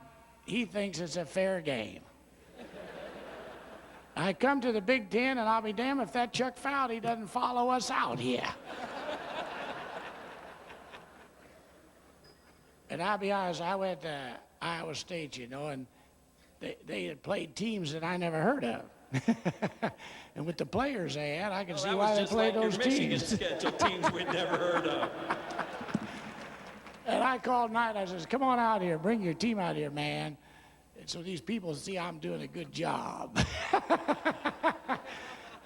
he thinks it's a fair game. I come to the Big Ten, and I'll be damned if that Chuck Foudy doesn't follow us out here. And I'll be honest, I went to Iowa State, you know, and they had played teams that I never heard of. And with the players they had, I can see why they played those teams. Schedule teams we'd never heard of. And I called Knight, I says, come on out here, bring your team out here, man. And so these people see I'm doing a good job.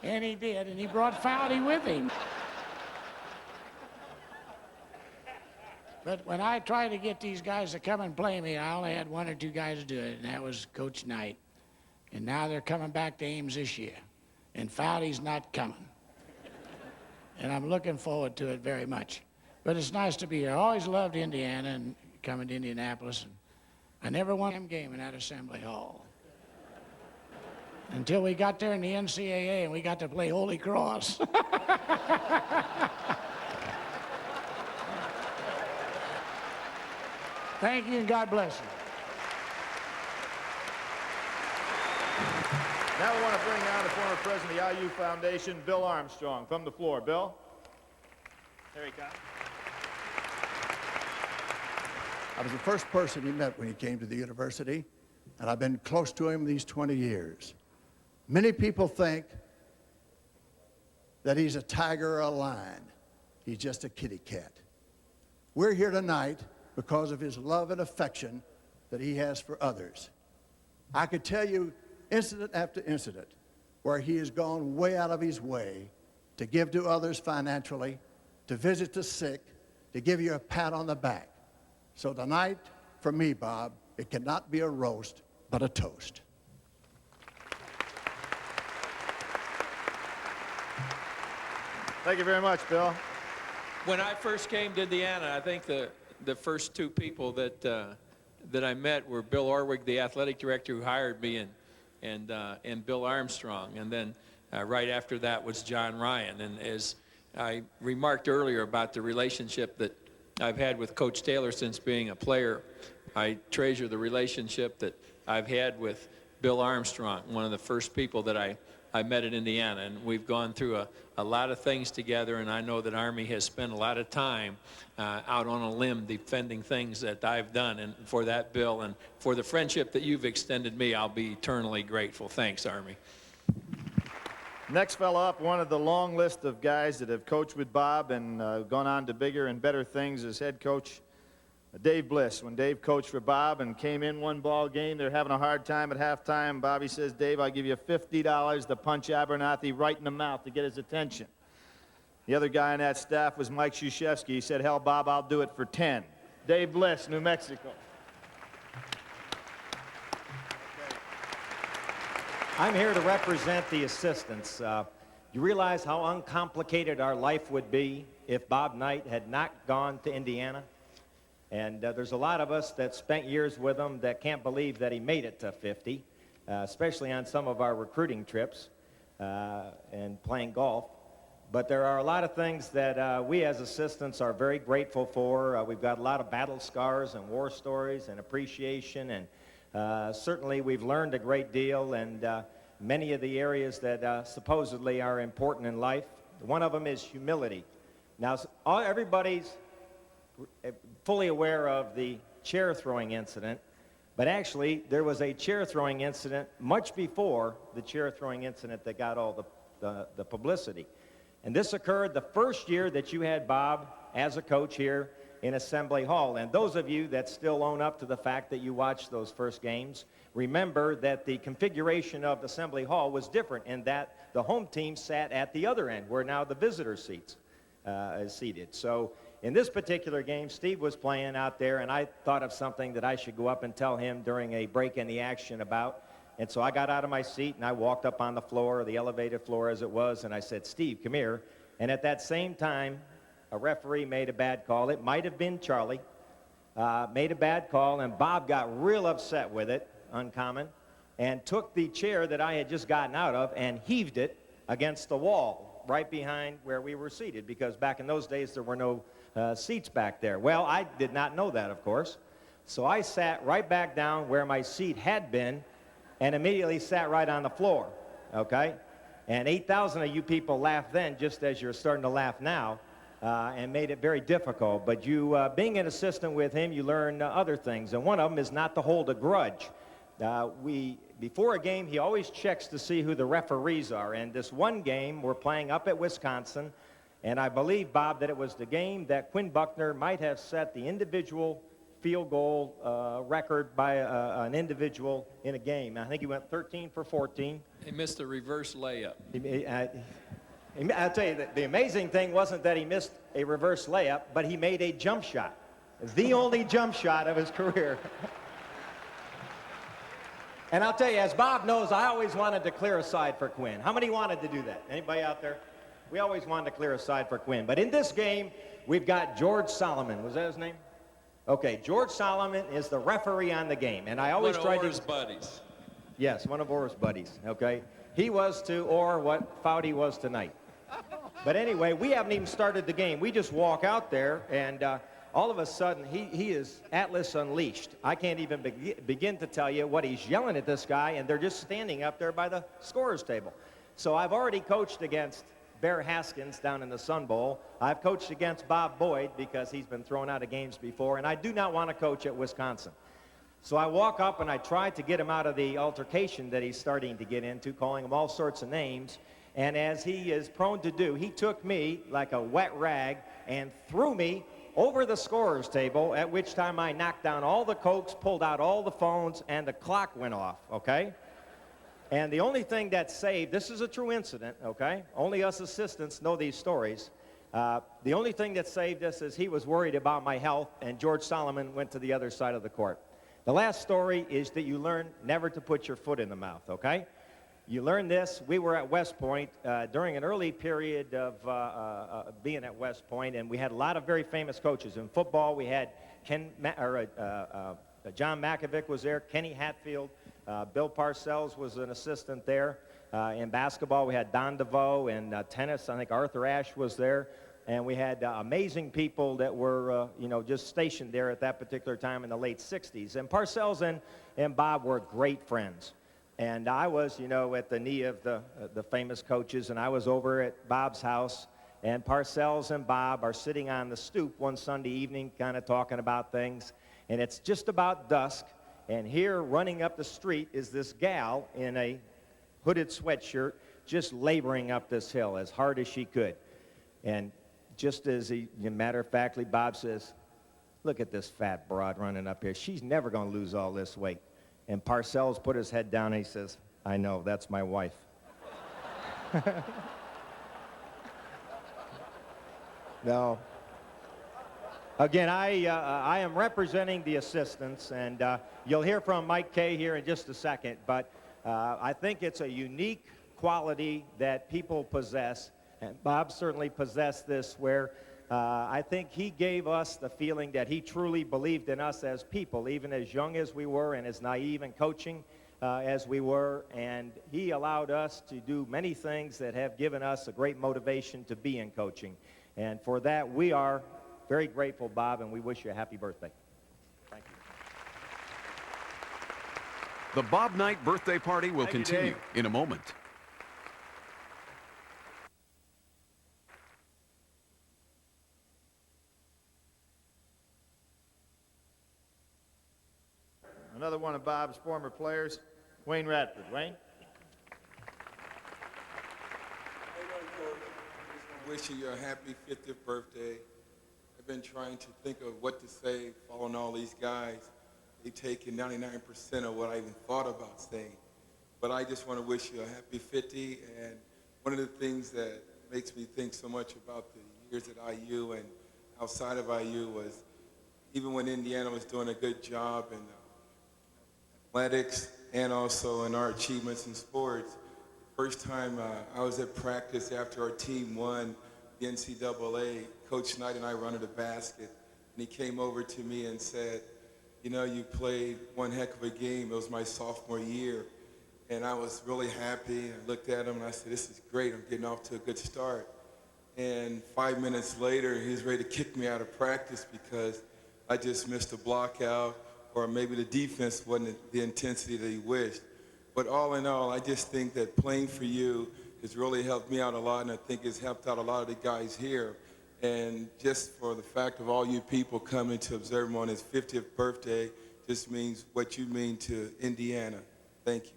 And he did, and he brought Foudy with him. But when I tried to get these guys to come and play me, I only had 1 or 2 guys to do it, and that was Coach Knight. And now they're coming back to Ames this year, and Foudy's not coming. And I'm looking forward to it very much. But it's nice to be here. I always loved Indiana and coming to Indianapolis. And I never won a game in that assembly hall. Until we got there in the NCAA and we got to play Holy Cross. Thank you, and God bless you. Now we want to bring on the former president of the IU Foundation, Bill Armstrong, from the floor. Bill? There he comes. I was the first person he met when he came to the university, and I've been close to him these 20 years. Many people think that he's a tiger or a lion. He's just a kitty cat. We're here tonight because of his love and affection that he has for others. I could tell you incident after incident where he has gone way out of his way to give to others financially, to visit the sick, to give you a pat on the back. So tonight, for me, Bob, it cannot be a roast, but a toast. Thank you very much, Bill. When I first came to Indiana, I think the first two people that I met were Bill Orwig, the athletic director who hired me, and Bill Armstrong. And then right after that was John Ryan. And as I remarked earlier about the relationship that I've had with Coach Taylor since being a player, I treasure the relationship that I've had with Bill Armstrong, one of the first people that I met in Indiana. And we've gone through a lot of things together, and I know that Army has spent a lot of time out on a limb defending things that I've done. And for that, Bill, and for the friendship that you've extended me, I'll be eternally grateful. Thanks, Army. Next fellow up, one of the long list of guys that have coached with Bob and gone on to bigger and better things is head coach Dave Bliss. When Dave coached for Bob and came in one ball game, they're having a hard time at halftime. Bobby says, Dave, I'll give you $50 to punch Abernathy right in the mouth to get his attention. The other guy on that staff was Mike Krzyzewski. He said, hell, Bob, I'll do it for 10. Dave Bliss, New Mexico. I'm here to represent the assistants. You realize how uncomplicated our life would be if Bob Knight had not gone to Indiana? And there's a lot of us that spent years with him that can't believe that he made it to 50, especially on some of our recruiting trips and playing golf. But there are a lot of things that we as assistants are very grateful for. We've got a lot of battle scars and war stories and appreciation, and certainly we've learned a great deal, and many of the areas that supposedly are important in life. One of them is humility. Now, everybody's fully aware of the chair throwing incident, but actually there was a chair throwing incident much before the chair throwing incident that got all the publicity. And this occurred the first year that you had Bob as a coach here in Assembly Hall. And those of you that still own up to the fact that you watched those first games, remember that the configuration of Assembly Hall was different in that the home team sat at the other end, where now the visitor seats is seated. So in this particular game, Steve was playing out there, and I thought of something that I should go up and tell him during a break in the action about. And so I got out of my seat, and I walked up on the floor, the elevated floor as it was, and I said, Steve, come here. And at that same time, a referee made a bad call. It might have been Charlie. Made a bad call, and Bob got real upset with it, uncommon, and took the chair that I had just gotten out of and heaved it against the wall right behind where we were seated, because back in those days there were no seats back there. Well, I did not know that, of course. So I sat right back down where my seat had been and immediately sat right on the floor, okay? And 8,000 of you people laughed then, just as you're starting to laugh now, and made it very difficult. But you, being an assistant with him, you learn other things, and one of them is not to hold a grudge. Before a game, he always checks to see who the referees are, and this one game, we're playing up at Wisconsin, and I believe, Bob, that it was the game that Quinn Buckner might have set the individual field goal record by an individual in a game. I think he went 13 for 14. He missed a reverse layup. I'll tell you, the amazing thing wasn't that he missed a reverse layup, but he made a jump shot. The only jump shot of his career. And I'll tell you, as Bob knows, I always wanted to clear a side for Quinn. How many wanted to do that? Anybody out there? We always wanted to clear a side for Quinn. But in this game, we've got George Solomon. Was that his name? Okay, George Solomon is the referee on the game. And I always tried to... One of Orr's buddies. Yes, one of Orr's buddies, okay? He was to Orr what Foudy was tonight. But anyway, we haven't even started the game. We just walk out there, and all of a sudden, he is Atlas Unleashed. I can't even begin to tell you what he's yelling at this guy, and they're just standing up there by the scorer's table. So I've already coached against Bear Haskins down in the Sun Bowl. I've coached against Bob Boyd because he's been thrown out of games before, and I do not want to coach at Wisconsin. So I walk up and I try to get him out of the altercation that he's starting to get into, calling him all sorts of names. And as he is prone to do, he took me like a wet rag and threw me over the scorer's table, at which time I knocked down all the Cokes, pulled out all the phones, and the clock went off, okay? And the only thing that saved, this is a true incident, okay? Only us assistants know these stories. The only thing that saved us is he was worried about my health, and George Solomon went to the other side of the court. The last story is that you learn never to put your foot in the mouth, okay? You learn this. We were at West Point during an early period of being at West Point, and we had a lot of very famous coaches. In football, we had John Makovic was there, Kenny Hatfield, Bill Parcells was an assistant there. In basketball, we had Don DeVoe, and tennis, I think Arthur Ashe was there. And we had amazing people that were, just stationed there at that particular time in the late 60s. And Parcells and Bob were great friends. And I was, at the knee of the famous coaches, and I was over at Bob's house, and Parcells and Bob are sitting on the stoop one Sunday evening kind of talking about things, and it's just about dusk, and here running up the street is this gal in a hooded sweatshirt just laboring up this hill as hard as she could. And just as matter of factly, Bob says, "Look at this fat broad running up here. She's never going to lose all this weight." And Parcells put his head down and he says, "I know, that's my wife." No. Again, I am representing the assistants, and you'll hear from Mike Kay here in just a second, but I think it's a unique quality that people possess, and Bob certainly possessed this, where I think he gave us the feeling that he truly believed in us as people, even as young as we were and as naive in coaching as we were, and he allowed us to do many things that have given us a great motivation to be in coaching. And for that, we are very grateful, Bob, and we wish you a happy birthday. Thank you. The Bob Knight birthday party will continue in a moment. Another one of Bob's former players, Wayne Radford. Wayne? Wishing you a happy 50th birthday. I've been trying to think of what to say, following all these guys. They've taken 99% of what I even thought about saying. But I just want to wish you a happy 50, and one of the things that makes me think so much about the years at IU and outside of IU was even when Indiana was doing a good job in athletics and also in our achievements in sports. First time I was at practice after our team won the NCAA, Coach Knight and I were under the basket, and he came over to me and said, "You played one heck of a game. It was my sophomore year." And I was really happy. I looked at him and I said, "This is great. I'm getting off to a good start." And 5 minutes later, he was ready to kick me out of practice because I just missed a block out, or maybe the defense wasn't the intensity that he wished. But all in all, I just think that playing for you has really helped me out a lot, and I think it's helped out a lot of the guys here. And just for the fact of all you people coming to observe him on his 50th birthday just means what you mean to Indiana. Thank you.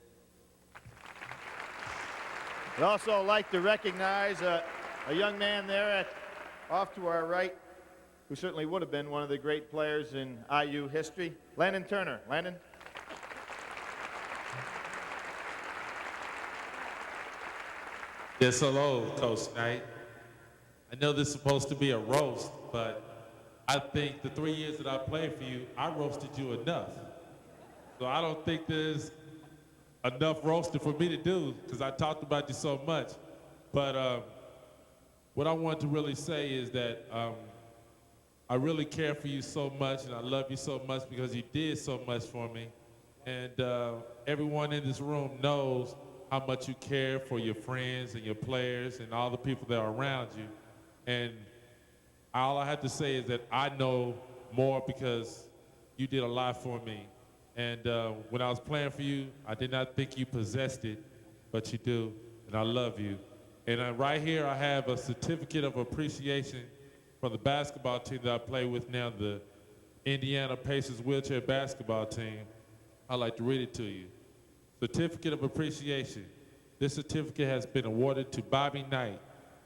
I'd also like to recognize a young man there off to our right, who certainly would have been one of the great players in IU history, Landon Turner. Landon? Yes, hello, Coach Knight. I know this is supposed to be a roast, but I think the 3 years that I played for you, I roasted you enough. So I don't think there's enough roasting for me to do because I talked about you so much. But what I want to really say is that I really care for you so much, and I love you so much because you did so much for me. And everyone in this room knows how much you care for your friends and your players and all the people that are around you. And All I have to say is that I know more because you did a lot for me. And when I was playing for you, I did not think you possessed it, but you do, and I love you. And right here, I have a certificate of appreciation from the basketball team that I play with now, the Indiana Pacers wheelchair basketball team. I'd like to read it to you. Certificate of appreciation. This certificate has been awarded to Bobby Knight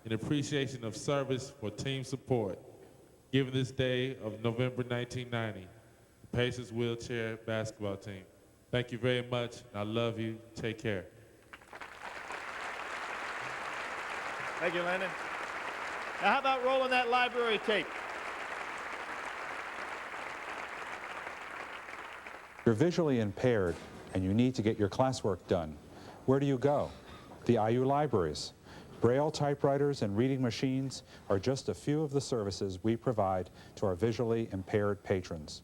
in appreciation of service for team support, given this day of November 1990, the Pacers wheelchair basketball team. Thank you very much. I love you. Take care. Thank you, Landon. Now, how about rolling that library tape? You're visually impaired and you need to get your classwork done. Where do you go? The IU libraries. Braille typewriters and reading machines are just a few of the services we provide to our visually impaired patrons.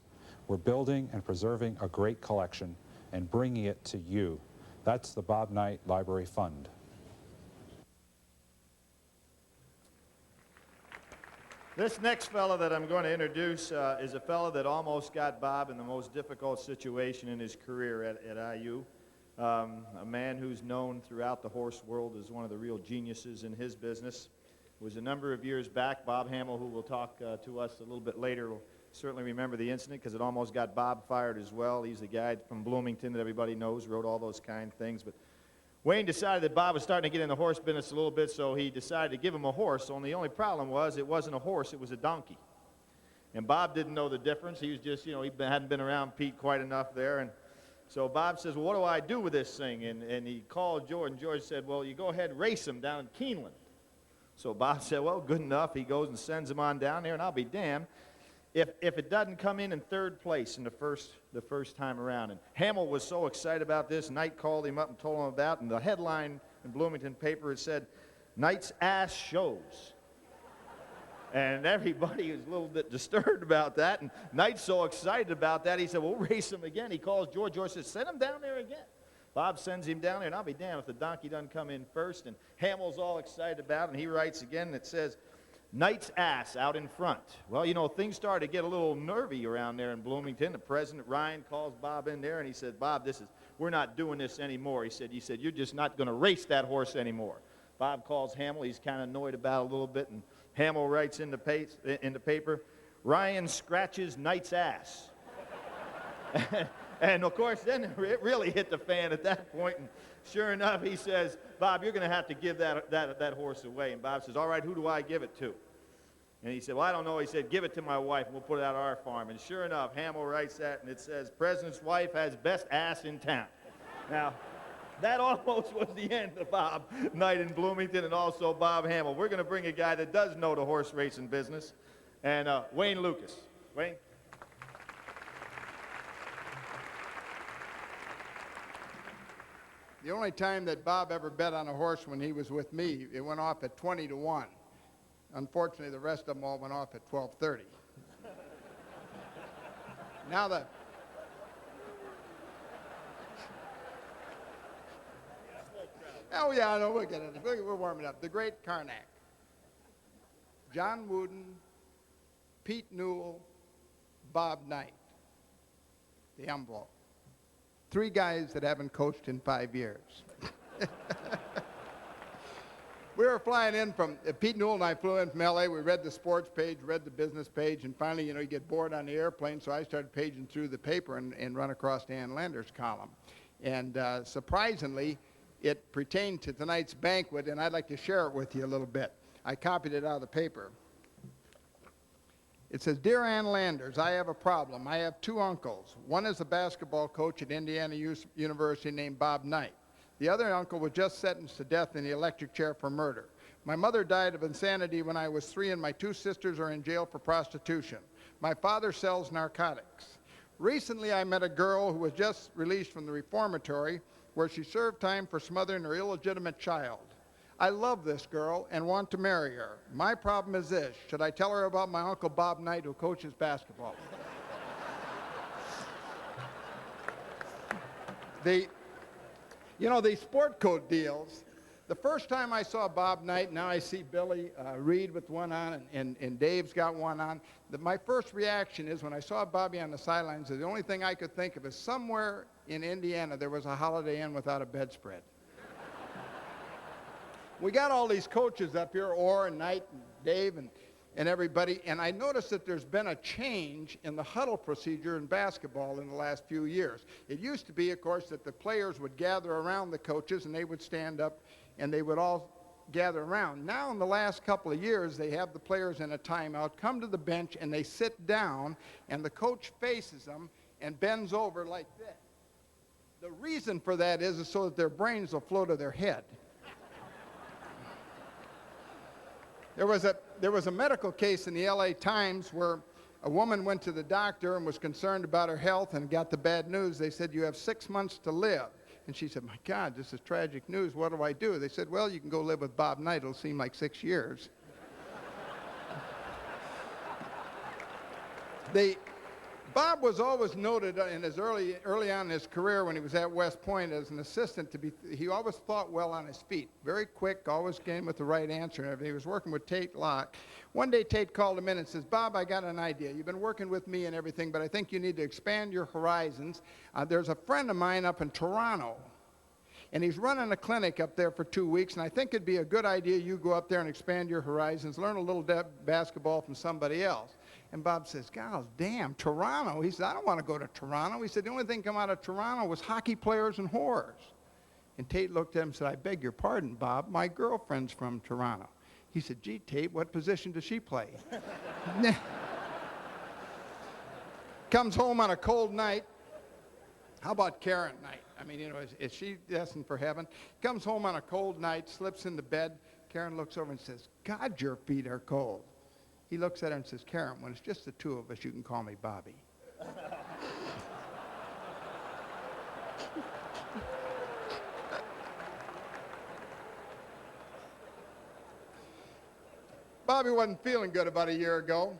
We're building and preserving a great collection and bringing it to you. That's the Bob Knight Library Fund. This next fellow that I'm going to introduce is a fellow that almost got Bob in the most difficult situation in his career at IU. A man who's known throughout the horse world as one of the real geniuses in his business. It was a number of years back. Bob Hamill, who will talk to us a little bit later, will certainly remember the incident because it almost got Bob fired as well. He's the guy from Bloomington that everybody knows, wrote all those kind of things. But Wayne decided that Bob was starting to get in the horse business a little bit, so he decided to give him a horse. Only the only problem was it wasn't a horse, it was a donkey. And Bob didn't know the difference. He was just, he hadn't been around Pete quite enough there. And so Bob says, well, what do I do with this thing? And he called George, and George said, well, you go ahead and race him down in Keeneland. So Bob said, well, good enough. He goes and sends him on down there, and I'll be damned if it doesn't come in third place in the first time around. And Hamill was so excited about this. Knight called him up and told him about it. And the headline in Bloomington paper, it said, Knight's ass shows. And everybody was a little bit disturbed about that. And Knight's so excited about that, he said, we'll race him again. He calls George. George says, send him down there again. Bob sends him down there, and I'll be damned if the donkey doesn't come in first. And Hamill's all excited about it, and he writes again, and it says, Knight's ass out in front. Well, things started to get a little nervy around there in Bloomington. The president, Ryan, calls Bob in there, and he said, Bob, we're not doing this anymore. He said, you're just not going to race that horse anymore. Bob calls Hamill. He's kind of annoyed about it a little bit, and Hamill writes in the paper, Ryan scratches Knight's ass. And, of course, then it really hit the fan at that point, and sure enough, he says, Bob, you're going to have to give that horse away. And Bob says, all right, who do I give it to? And he said, well, I don't know. He said, give it to my wife, and we'll put it out our farm. And sure enough, Hamill writes that, and it says, President's wife has best ass in town. Now, that almost was the end of Bob Knight in Bloomington and also Bob Hamill. We're going to bring a guy that does know the horse racing business, and Wayne Lucas. Wayne? The only time that Bob ever bet on a horse when he was with me, it went off at 20-1. Unfortunately, the rest of them all went off at 12:30. Now that... Oh, yeah, I know, we'll get it. We're warming up. The great Karnak. John Wooden, Pete Newell, Bob Knight. The envelope. 3 guys that haven't coached in 5 years. We were flying in from, Pete Newell and I flew in from LA. We read the sports page, read the business page, and finally, you get bored on the airplane, so I started paging through the paper and run across Dan Lander's column. And surprisingly, it pertained to tonight's banquet, and I'd like to share it with you a little bit. I copied it out of the paper. It says, Dear Ann Landers, I have a problem. I have 2 uncles. One is a basketball coach at Indiana University named Bob Knight. The other uncle was just sentenced to death in the electric chair for murder. My mother died of insanity when I was 3, and my 2 sisters are in jail for prostitution. My father sells narcotics. Recently, I met a girl who was just released from the reformatory where she served time for smothering her illegitimate child. I love this girl and want to marry her. My problem is this. Should I tell her about my Uncle Bob Knight who coaches basketball? These sport coat deals, The first time I saw Bob Knight, now I see Billy Reed with one on, and Dave's got one on. My first reaction is when I saw Bobby on the sidelines, the only thing I could think of is somewhere in Indiana there was a Holiday Inn without a bedspread. We got all these coaches up here, Orr and Knight and Dave and everybody, and I noticed that there's been a change in the huddle procedure in basketball in the last few years. It used to be, of course, that the players would gather around the coaches and they would stand up and they would all gather around. Now, in the last couple of years, they have the players in a timeout come to the bench and they sit down, and the coach faces them and bends over like this. The reason for that is so that their brains will flow to their head. There was a medical case in the LA Times where a woman went to the doctor and was concerned about her health and got the bad news. They said, "You have 6 months to live." And she said, "My God, this is tragic news. What do I do?" They said, "Well, you can go live with Bob Knight. It'll seem like 6 years." Bob was always noted in his early on in his career when he was at West Point as an assistant he always thought well on his feet. Very quick, always came with the right answer and everything. He was working with Tate Locke. One day Tate called him in and says, "Bob, I got an idea. You've been working with me and everything, but I think you need to expand your horizons. There's a friend of mine up in Toronto, and he's running a clinic up there for 2 weeks, and I think it'd be a good idea you go up there and expand your horizons, learn a little basketball from somebody else." And Bob says, "God damn, Toronto." He said, "I don't want to go to Toronto." He said, "The only thing come out of Toronto was hockey players and whores." And Tate looked at him and said, "I beg your pardon, Bob. My girlfriend's from Toronto." He said, "Gee, Tate, what position does she play?" Comes home on a cold night. How about Karen Knight? I mean, you know, is she destined for heaven? Comes home on a cold night, slips into bed. Karen looks over and says, "God, your feet are cold." He looks at her and says, "Karen, when it's just the two of us, you can call me Bobby." Bobby wasn't feeling good about a year ago.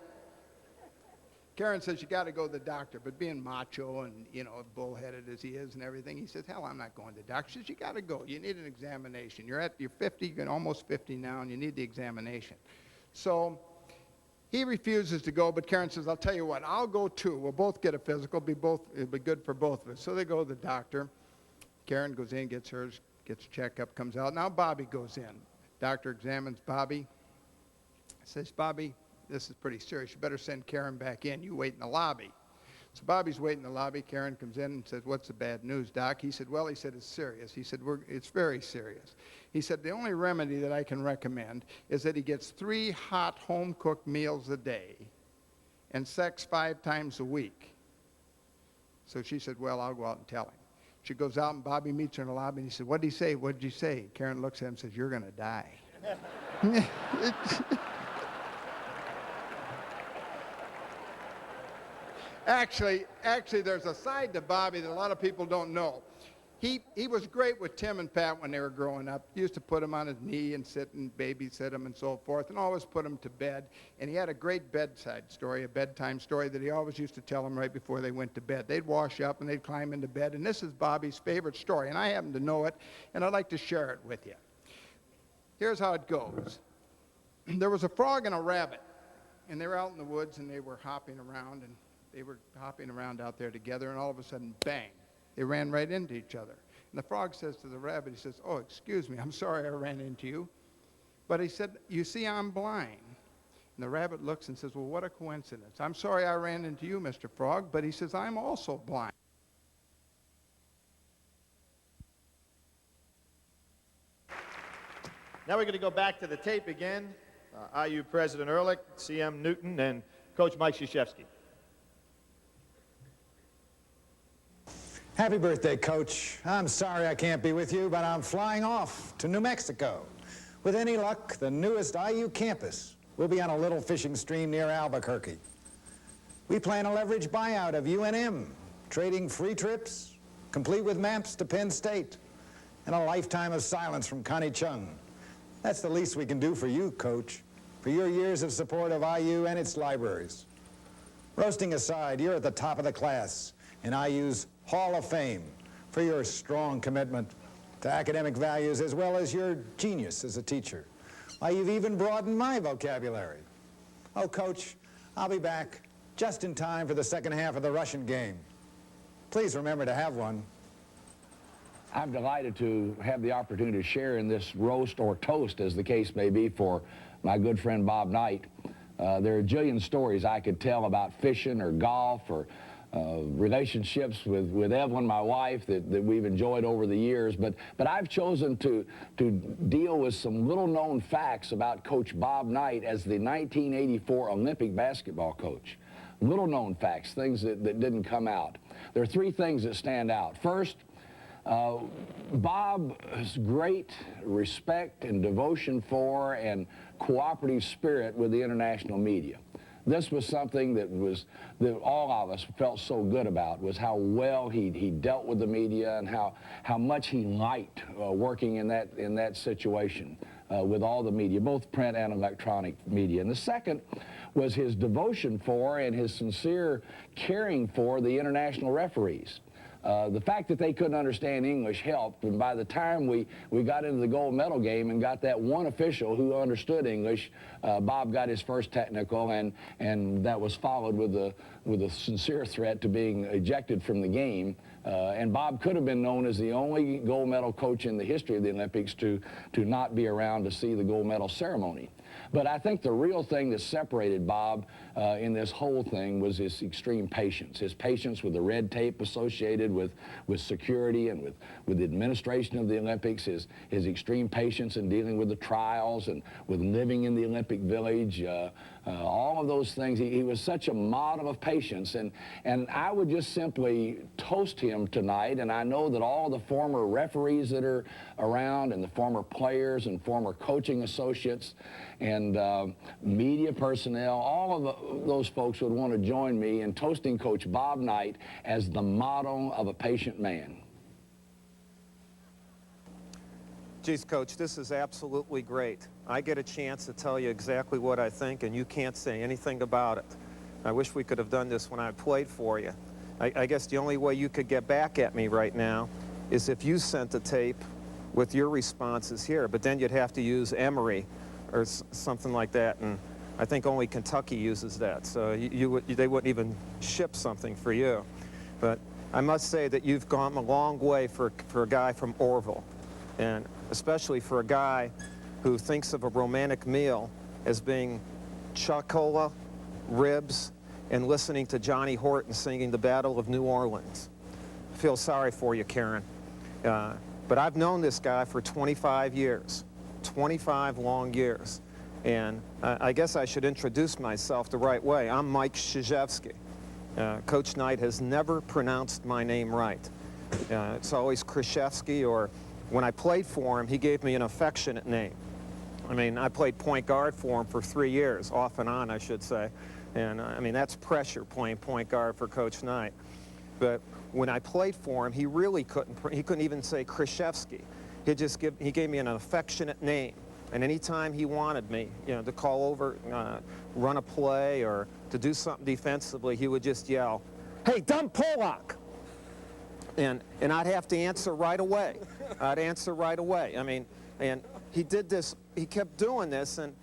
Karen says, "You got to go to the doctor," but being macho and, you know, bullheaded as he is and everything, he says, "Hell, I'm not going to the doctor." She says, "You got to go. You need an examination. You're 50, you're almost 50 now, and you need the examination." So he refuses to go, but Karen says, "I'll tell you what, I'll go too. We'll both get a physical. It'll be good for both of us." So they go to the doctor. Karen goes in, gets hers, gets a checkup, comes out. Now Bobby goes in. Doctor examines Bobby. Says, "Bobby, this is pretty serious. You better send Karen back in. You wait in the lobby." So Bobby's waiting in the lobby. Karen comes in and says, "What's the bad news, Doc?" He said, "Well," he said, "it's serious." He said, "It's very serious." He said, "The only remedy that I can recommend is that he gets 3 hot home-cooked meals a day and sex 5 times a week." So she said, "Well, I'll go out and tell him." She goes out and Bobby meets her in the lobby and he said, "What did he say? What did you say?" Karen looks at him and says, "You're going to die." Actually, there's a side to Bobby that a lot of people don't know. He was great with Tim and Pat when they were growing up. He used to put them on his knee and sit and babysit them and so forth, and always put them to bed. And he had a great bedside story, a bedtime story that he always used to tell them right before they went to bed. They'd wash up and they'd climb into bed, and this is Bobby's favorite story, and I happen to know it, and I'd like to share it with you. Here's how it goes. There was a frog and a rabbit, and they were out in the woods, and they were hopping around, and they were hopping around out there together, and all of a sudden, bang, they ran right into each other. And the frog says to the rabbit, he says, "Oh, excuse me, I'm sorry I ran into you." But he said, "You see, I'm blind." And the rabbit looks and says, "Well, what a coincidence. I'm sorry I ran into you, Mr. Frog," but he says, "I'm also blind." Now we're going to go back to the tape again. IU President Ehrlich, CM Newton, and Coach Mike Krzyzewski. Happy birthday, Coach. I'm sorry I can't be with you, but I'm flying off to New Mexico. With any luck, the newest IU campus will be on a little fishing stream near Albuquerque. We plan a leverage buyout of UNM, trading free trips, complete with maps to Penn State, and a lifetime of silence from Connie Chung. That's the least we can do for you, Coach, for your years of support of IU and its libraries. Roasting aside, you're at the top of the class in IU's Hall of Fame for your strong commitment to academic values as well as your genius as a teacher. Why, you've even broadened my vocabulary. Oh, Coach, I'll be back just in time for the second half of the Russian game. Please remember to have one. I'm delighted to have the opportunity to share in this roast or toast, as the case may be, for my good friend Bob Knight. There are a jillion stories I could tell about fishing or golf or relationships with Evelyn, my wife, that we've enjoyed over the years, but I've chosen to deal with some little-known facts about Coach Bob Knight as the 1984 Olympic basketball coach. Little-known facts, things that didn't come out. There are three things that stand out. First, Bob's great respect and devotion for and cooperative spirit with the international media. This was something that all of us felt so good about, was how well he dealt with the media and how much he liked working in that situation with all the media, both print and electronic media. And the second was his devotion for and his sincere caring for the international referees. The fact that they couldn't understand English helped, and by the time we got into the gold medal game and got that one official who understood English, Bob got his first technical, and that was followed with a sincere threat to being ejected from the game. And Bob could have been known as the only gold medal coach in the history of the Olympics to not be around to see the gold medal ceremony. But I think the real thing that separated Bob in this whole thing was his extreme patience. His patience with the red tape associated with security and with the administration of the Olympics, his extreme patience in dealing with the trials and with living in the Olympic Village, all of those things. He was such a model of patience, and I would just simply toast him tonight, and I know that all the former referees that are around and the former players and former coaching associates and media personnel, all of those folks would want to join me in toasting Coach Bob Knight as the model of a patient man. Geez, Coach, this is absolutely great. I get a chance to tell you exactly what I think, and you can't say anything about it. I wish we could have done this when I played for you. I guess the only way you could get back at me right now is if you sent a tape with your responses here, but then you'd have to use Emory or something like that, and I think only Kentucky uses that, so they wouldn't even ship something for you. But I must say that you've gone a long way for a guy from Orville, and especially for a guy who thinks of a romantic meal as being chocola, ribs, and listening to Johnny Horton singing the Battle of New Orleans. I feel sorry for you, Karen. But I've known this guy for 25 years, 25 long years. And I guess I should introduce myself the right way. I'm Mike Krzyzewski. Coach Knight has never pronounced my name right. It's always Krzyzewski, or when I played for him, he gave me an affectionate name. I mean, I played point guard for him for 3 years, off and on, I should say. And I mean, that's pressure playing point guard for Coach Knight. But when I played for him, he really couldn't even say Krzyzewski. He gave me an affectionate name. And anytime he wanted me, to call over, run a play, or to do something defensively, he would just yell, "Hey, dumb Pollock!" And I'd have to answer right away. I'd answer right away. I mean, and he did this. He kept doing this, and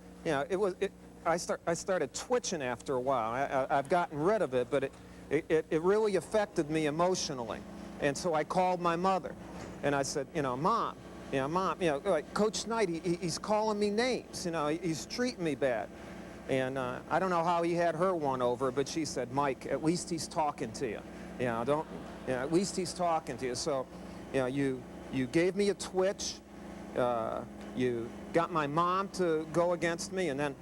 I started twitching after a while. I've gotten rid of it, but it really affected me emotionally. And so I called my mother, and I said, Mom, like Coach Knight, he's calling me names. He's treating me bad. And I don't know how he had her won over, but she said, Mike, at least he's talking to you. At least he's talking to you. So, you gave me a twitch. You got my mom to go against me, and then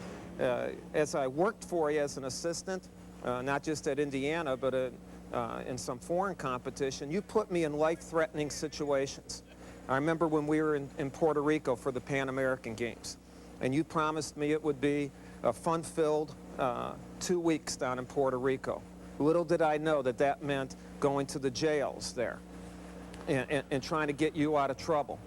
as I worked for you as an assistant, not just at Indiana, but in some foreign competition, you put me in life-threatening situations. I remember when we were in Puerto Rico for the Pan American Games, and you promised me it would be a fun-filled 2 weeks down in Puerto Rico. Little did I know that that meant going to the jails there and trying to get you out of trouble.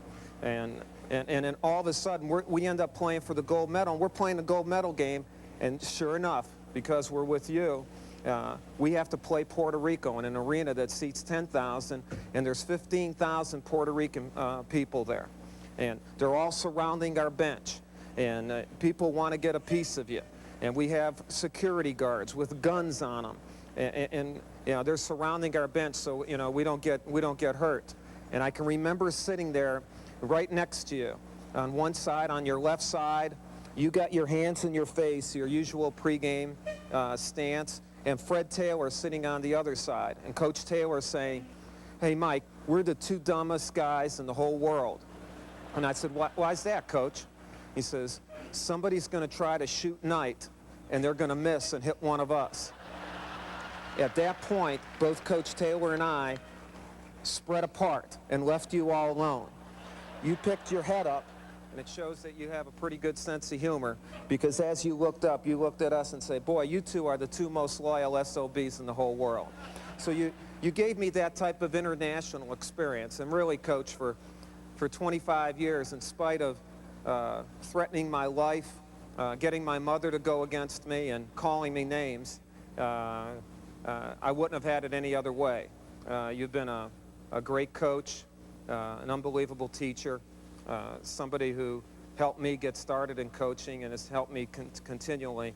And then all of a sudden, we end up playing for the gold medal, and we're playing the gold medal game, and sure enough, because we're with you, We have to play Puerto Rico in an arena that seats 10,000, and there's 15,000 Puerto Rican people there. And they're all surrounding our bench, and people want to get a piece of you. And we have security guards with guns on them, and you know, they're surrounding our bench so you know we don't get hurt. And I can remember sitting there right next to you. On one side, on your left side, you got your hands in your face, your usual pregame stance, and Fred Taylor sitting on the other side. And Coach Taylor saying, "Hey, Mike, we're the two dumbest guys in the whole world." And I said, "Why's that, Coach?" He says, "Somebody's going to try to shoot Knight, and they're going to miss and hit one of us." At that point, both Coach Taylor and I spread apart and left you all alone. You picked your head up, and it shows that you have a pretty good sense of humor, because as you looked up, you looked at us and said, "Boy, you two are the two most loyal SOBs in the whole world." So you gave me that type of international experience. And really, Coach, for 25 years, in spite of threatening my life, getting my mother to go against me, and calling me names, I wouldn't have had it any other way. You've been a great coach, an unbelievable teacher, somebody who helped me get started in coaching and has helped me continually,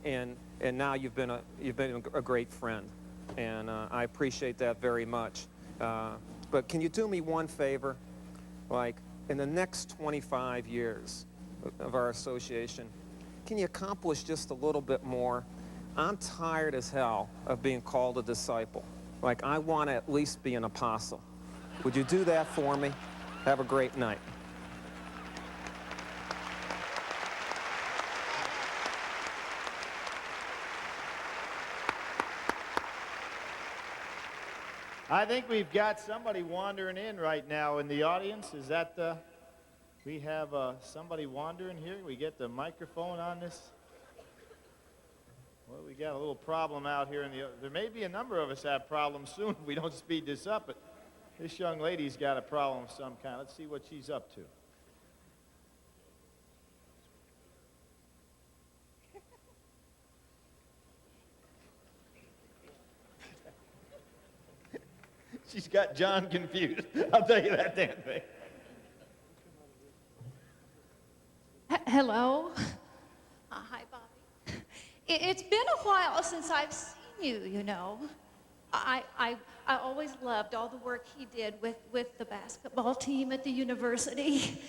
and now you've been a great friend, and I appreciate that very much. But can you do me one favor? Like, in the next 25 years of our association, can you accomplish just a little bit more? I'm tired as hell of being called a disciple. Like, I want to at least be an apostle. Would you do that for me? Have a great night. I think we've got somebody wandering in right now in the audience. Is that we have somebody wandering here? We get the microphone on this. Well, we got a little problem out here there may be a number of us have problems soon if we don't speed this up, but this young lady's got a problem of some kind. Let's see what she's up to. She's got John confused. I'll tell you that damn thing. Hello. Hi, Bobby. It's been a while since I've seen you, you know. I always loved all the work he did with the basketball team at the university.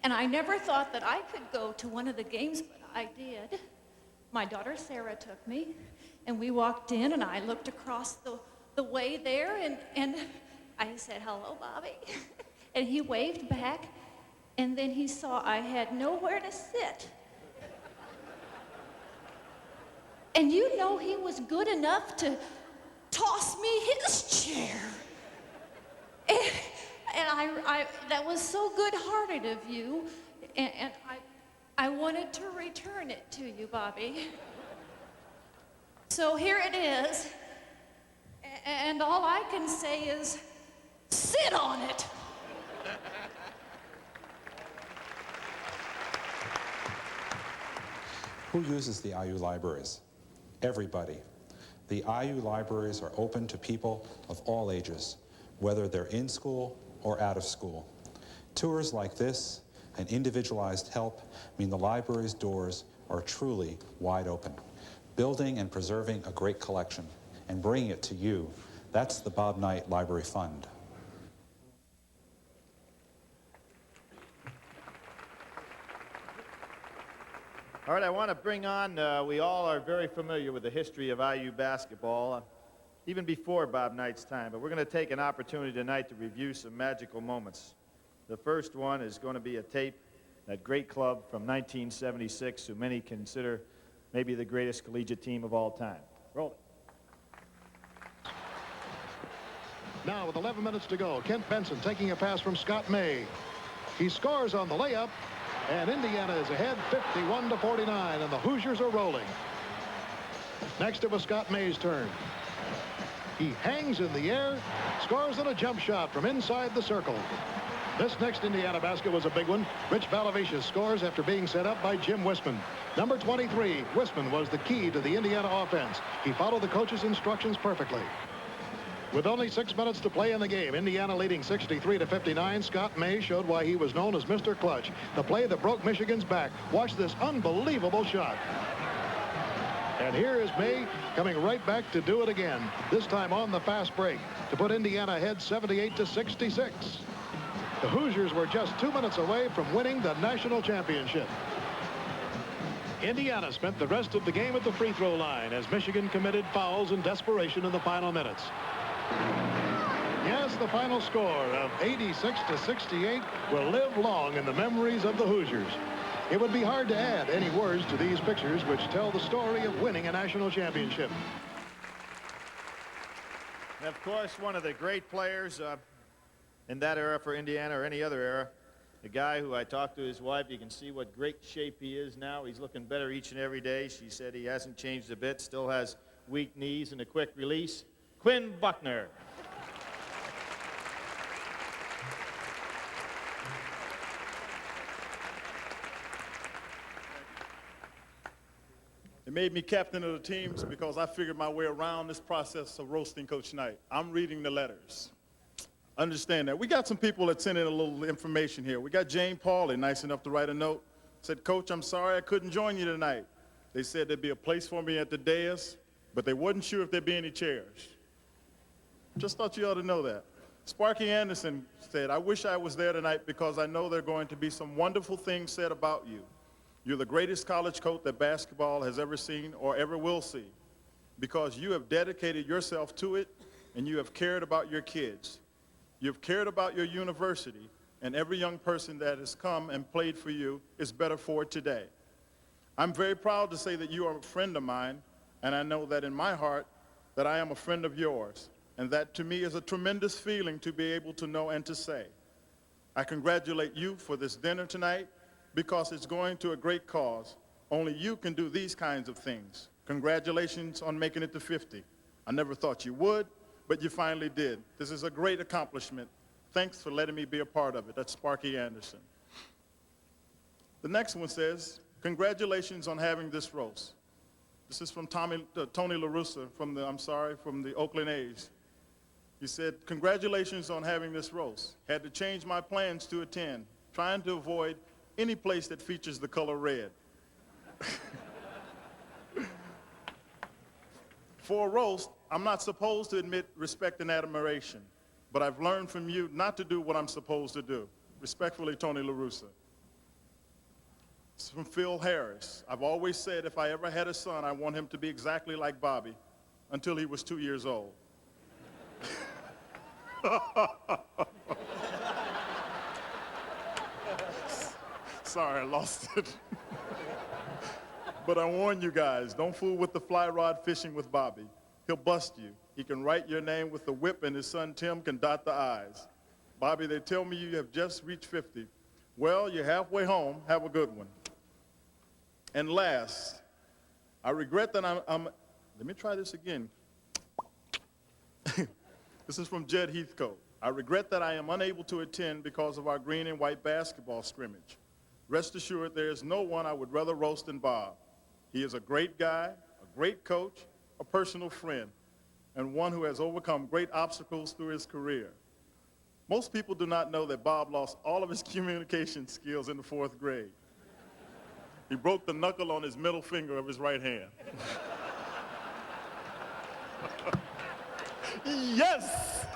And I never thought that I could go to one of the games, but I did. My daughter Sarah took me, and we walked in, and I looked across the way there, and I said, "Hello, Bobby." And he waved back, and then he saw I had nowhere to sit. And you know, he was good enough to toss me his chair. And I that was so good-hearted of you, and I wanted to return it to you, Bobby. So here it is. And all I can say is, sit on it. Who uses the IU libraries? Everybody. The IU libraries are open to people of all ages, whether they're in school or out of school. Tours like this and individualized help mean the library's doors are truly wide open. Building and preserving a great collection and bringing it to you, that's the Bob Knight Library Fund. All right, I want to bring on, we all are very familiar with the history of IU basketball, even before Bob Knight's time, but we're going to take an opportunity tonight to review some magical moments. The first one is going to be a tape, that great club from 1976, who many consider maybe the greatest collegiate team of all time. Roll it. Now with 11 minutes to go, Kent Benson taking a pass from Scott May. He scores on the layup, and Indiana is ahead 51-49, and the Hoosiers are rolling. Next it was Scott May's turn. He hangs in the air, scores on a jump shot from inside the circle. This next Indiana basket was a big one. Rich Valavicius scores after being set up by Jim Wisman. Number 23, Wisman was the key to the Indiana offense. He followed the coach's instructions perfectly. With only 6 minutes to play in the game, Indiana leading 63-59, Scott May showed why he was known as Mr. Clutch, the play that broke Michigan's back. Watch this unbelievable shot. And here is May coming right back to do it again, this time on the fast break, to put Indiana ahead 78-66. The Hoosiers were just 2 minutes away from winning the national championship. Indiana spent the rest of the game at the free throw line as Michigan committed fouls in desperation in the final minutes. Yes, the final score of 86-68 will live long in the memories of the Hoosiers. It would be hard to add any words to these pictures which tell the story of winning a national championship. And of course, one of the great players in that era for Indiana or any other era, the guy who I talked to his wife, you can see what great shape he is now. He's looking better each and every day. She said he hasn't changed a bit, still has weak knees and a quick release. Quinn Buckner. It made me captain of the teams because I figured my way around this process of roasting Coach Knight. I'm reading the letters. Understand that. We got some people that sent in a little information here. We got Jane Pauley, nice enough to write a note. Said, Coach, I'm sorry I couldn't join you tonight. They said there'd be a place for me at the dais, but they wasn't sure if there'd be any chairs. Just thought you ought to know that. Sparky Anderson said, I wish I was there tonight because I know there are going to be some wonderful things said about you. You're the greatest college coach that basketball has ever seen or ever will see because you have dedicated yourself to it and you have cared about your kids. You've cared about your university, and every young person that has come and played for you is better for it today. I'm very proud to say that you are a friend of mine, and I know that in my heart that I am a friend of yours, and that to me is a tremendous feeling to be able to know and to say. I congratulate you for this dinner tonight because it's going to a great cause. Only you can do these kinds of things. Congratulations on making it to 50. I never thought you would, but you finally did. This is a great accomplishment. Thanks for letting me be a part of it. That's Sparky Anderson. The next one says, congratulations on having this roast. This is from Tony La Russa from the Oakland A's. He said, congratulations on having this roast. Had to change my plans to attend, trying to avoid any place that features the color red. For a roast, I'm not supposed to admit respect and admiration, but I've learned from you not to do what I'm supposed to do. Respectfully, Tony La Russa. It's from Phil Harris. I've always said if I ever had a son, I want him to be exactly like Bobby until he was 2 years old. Sorry, I lost it. But I warn you guys, don't fool with the fly rod fishing with Bobby. He'll bust you. He can write your name with the whip and his son Tim can dot the I's. Bobby, they tell me you have just reached 50. Well, you're halfway home. Have a good one. And last, I regret that I'm let me try this again. This is from Jed Heathcote. I regret that I am unable to attend because of our green and white basketball scrimmage. Rest assured, there is no one I would rather roast than Bob. He is a great guy, a great coach, a personal friend, and one who has overcome great obstacles through his career. Most people do not know that Bob lost all of his communication skills in the 4th grade. He broke the knuckle on his middle finger of his right hand. Yes!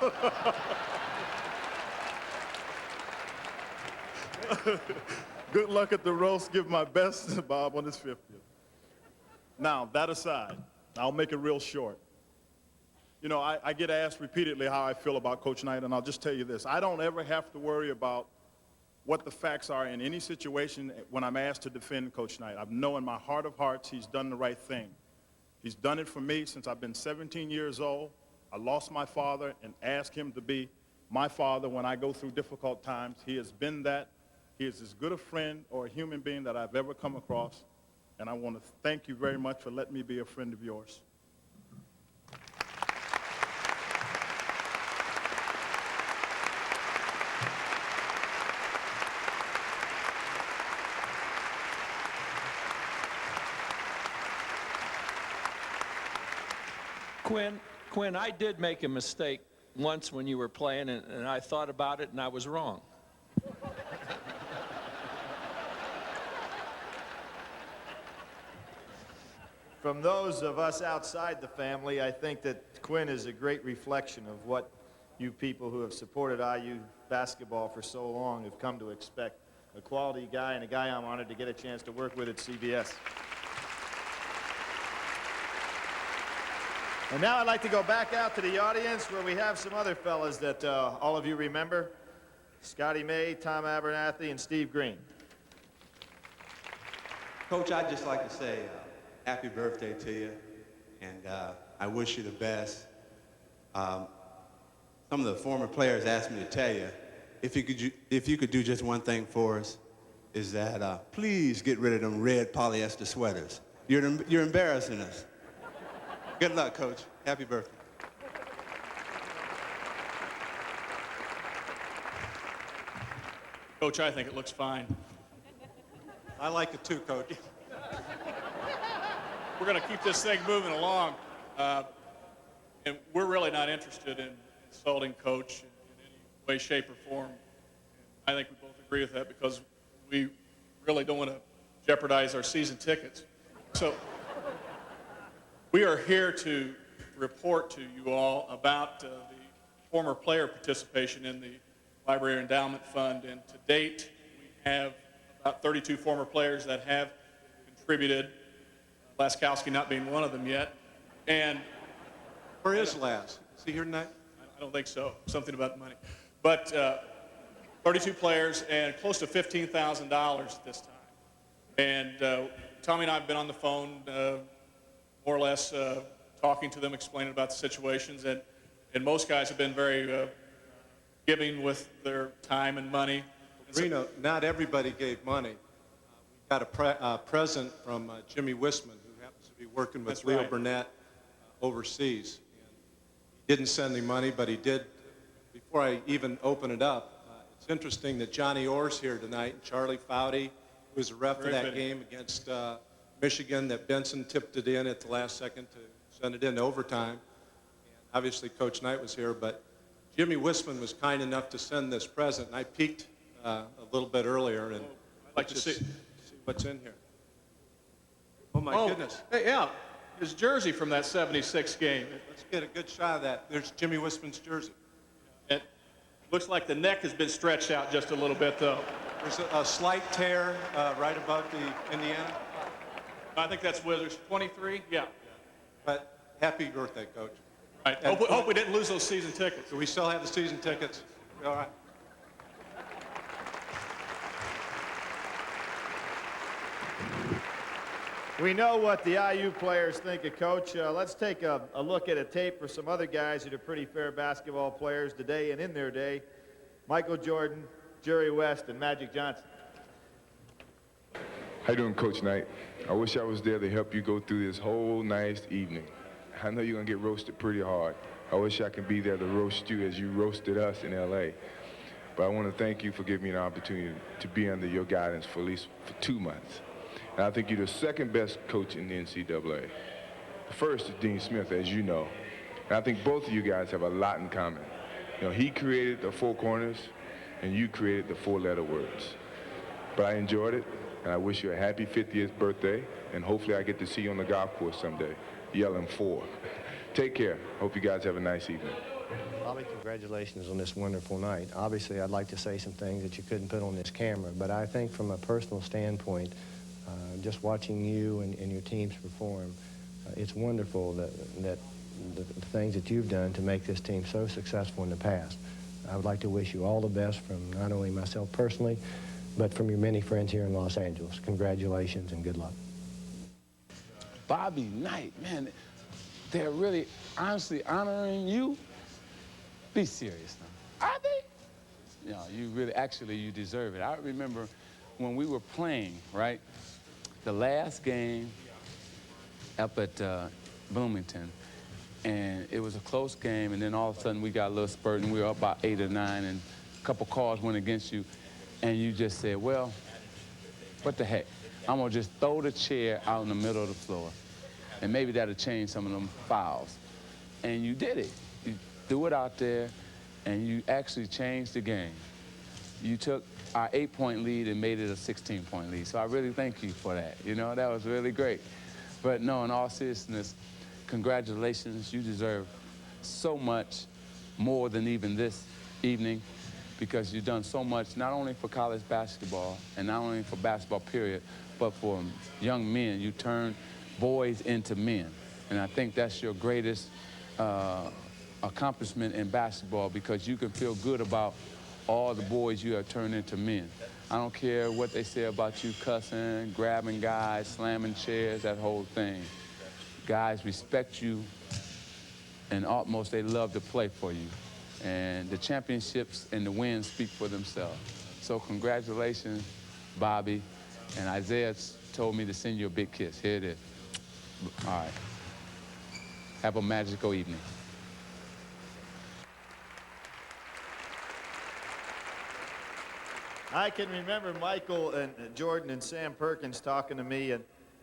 Good luck at the roast. Give my best to Bob on his 50th. Now, that aside, I'll make it real short. You know, I get asked repeatedly how I feel about Coach Knight, and I'll just tell you this. I don't ever have to worry about what the facts are in any situation when I'm asked to defend Coach Knight. I know in my heart of hearts he's done the right thing. He's done it for me since I've been 17 years old. I lost my father and asked him to be my father when I go through difficult times. He has been that. He is as good a friend or a human being that I've ever come across. And I want to thank you very much for letting me be a friend of yours. Quinn, I did make a mistake once when you were playing, and I thought about it, and I was wrong. From those of us outside the family, I think that Quinn is a great reflection of what you people who have supported IU basketball for so long have come to expect. A quality guy and a guy I'm honored to get a chance to work with at CBS. And now I'd like to go back out to the audience where we have some other fellas that all of you remember. Scotty May, Tom Abernathy, and Steve Green. Coach, I'd just like to say happy birthday to you, and I wish you the best. Some of the former players asked me to tell you, if you could do just one thing for us, is that please get rid of them red polyester sweaters. You're embarrassing us. Good luck, Coach. Happy birthday. Coach, I think it looks fine. I like it too, Coach. We're going to keep this thing moving along. And we're really not interested in insulting Coach in any way, shape, or form. And I think we both agree with that because we really don't want to jeopardize our season tickets. So we are here to report to you all about the former player participation in the Library Endowment Fund. And to date, we have about 32 former players that have contributed, Laskowski not being one of them yet. And where is Las? Is he here tonight? I don't think so. Something about money. But 32 players and close to $15,000 this time. And Tommy and I have been on the phone more or less talking to them, explaining about the situations. And most guys have been very giving with their time and money. Reno, not everybody gave money. We got a present from Jimmy Wisman, who happens to be working with Leo Burnett overseas. And he didn't send any money, but he did. Before I even open it up, it's interesting that Johnny Orr's here tonight, and Charlie Foudy, who was a ref for that game against Michigan, that Benson tipped it in at the last second to send it into overtime. And obviously, Coach Knight was here, but Jimmy Wisman was kind enough to send this present, and I peeked a little bit earlier, and I'd like to see what's in here. Oh, my goodness. Hey, yeah, his jersey from that 76 game. Let's get a good shot of that. There's Jimmy Wisman's jersey. It looks like the neck has been stretched out just a little bit, though. There's a slight tear right above the Indiana. I think that's Withers. 23? Yeah. But happy birthday, Coach. Right. Hope we didn't lose those season tickets. So we still have the season tickets. All right. We know what the IU players think of Coach. Let's take a look at a tape for some other guys that are pretty fair basketball players today and in their day. Michael Jordan, Jerry West, and Magic Johnson. How you doing, Coach Knight? I wish I was there to help you go through this whole nice evening. I know you're going to get roasted pretty hard. I wish I could be there to roast you as you roasted us in L.A. But I want to thank you for giving me an opportunity to be under your guidance for at least 2 months. And I think you're the second best coach in the NCAA. The first is Dean Smith, as you know. And I think both of you guys have a lot in common. You know, he created the four corners, and you created the four-letter words. But I enjoyed it, and I wish you a happy 50th birthday, and hopefully I get to see you on the golf course someday, yelling 4. Take care. Hope you guys have a nice evening. Bobby, congratulations on this wonderful night. Obviously, I'd like to say some things that you couldn't put on this camera, but I think from a personal standpoint, just watching you and your teams perform, it's wonderful that the things that you've done to make this team so successful in the past. I would like to wish you all the best from not only myself personally, but from your many friends here in Los Angeles. Congratulations and good luck. Bobby Knight, man, they're really honestly honoring you. Be serious now. Are they? No, you really, actually, you deserve it. I remember when we were playing, right? The last game up at Bloomington, and it was a close game, and then all of a sudden we got a little spurt, and we were up about 8 or 9, and a couple calls went against you, and you just said, well, what the heck? I'm gonna just throw the chair out in the middle of the floor, and maybe that'll change some of them fouls. and you did it. You threw it out there, and you actually changed the game. You took our 8-point lead and made it a 16-point lead. So I really thank you for that. You know, that was really great. But no, in all seriousness, congratulations. You deserve so much more than even this evening, because you've done so much, not only for college basketball and not only for basketball period, but for young men. You turn boys into men. And I think that's your greatest accomplishment in basketball, because you can feel good about all the boys you have turned into men. I don't care what they say about you cussing, grabbing guys, slamming chairs, that whole thing. Guys respect you, and utmost they love to play for you. And the championships and the wins speak for themselves. So congratulations, Bobby. And Isaiah told me to send you a big kiss. Here it is. All right. Have a magical evening. I can remember Michael and Jordan and Sam Perkins talking to me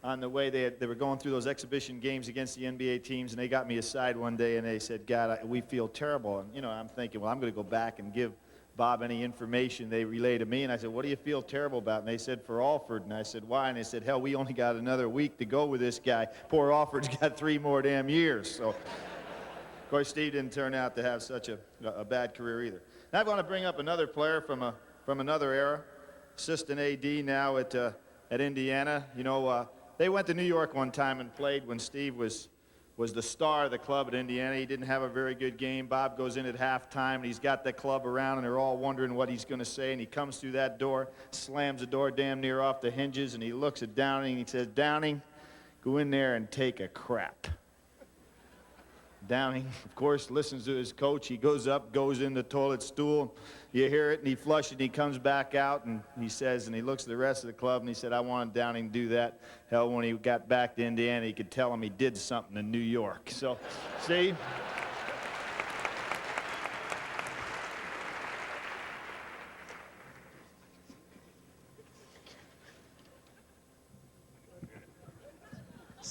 on the way they were going through those exhibition games against the NBA teams, and they got me aside one day and they said, God, we feel terrible. And, you know, I'm thinking, well, I'm going to go back and give Bob any information they relay to me. And I said, what do you feel terrible about? And they said, for Alford. And I said, why? And they said, hell, we only got another week to go with this guy. Poor Alford's got 3 more damn years. So, of course, Steve didn't turn out to have such a bad career either. Now I want to bring up another player from another era, assistant AD now at Indiana. You know, they went to New York one time and played when Steve was the star of the club at Indiana. He didn't have a very good game. Bob goes in at halftime, and he's got the club around, and they're all wondering what he's going to say, and he comes through that door, slams the door damn near off the hinges, and he looks at Downing, and he says, Downing, go in there and take a crap. Downing, of course, listens to his coach. He goes up, goes in the toilet stool. You hear it, and he flushes, and he comes back out, and he says, and he looks at the rest of the club, and he said, I wanted Downing to do that. Hell, when he got back to Indiana, he could tell him he did something in New York. So, see?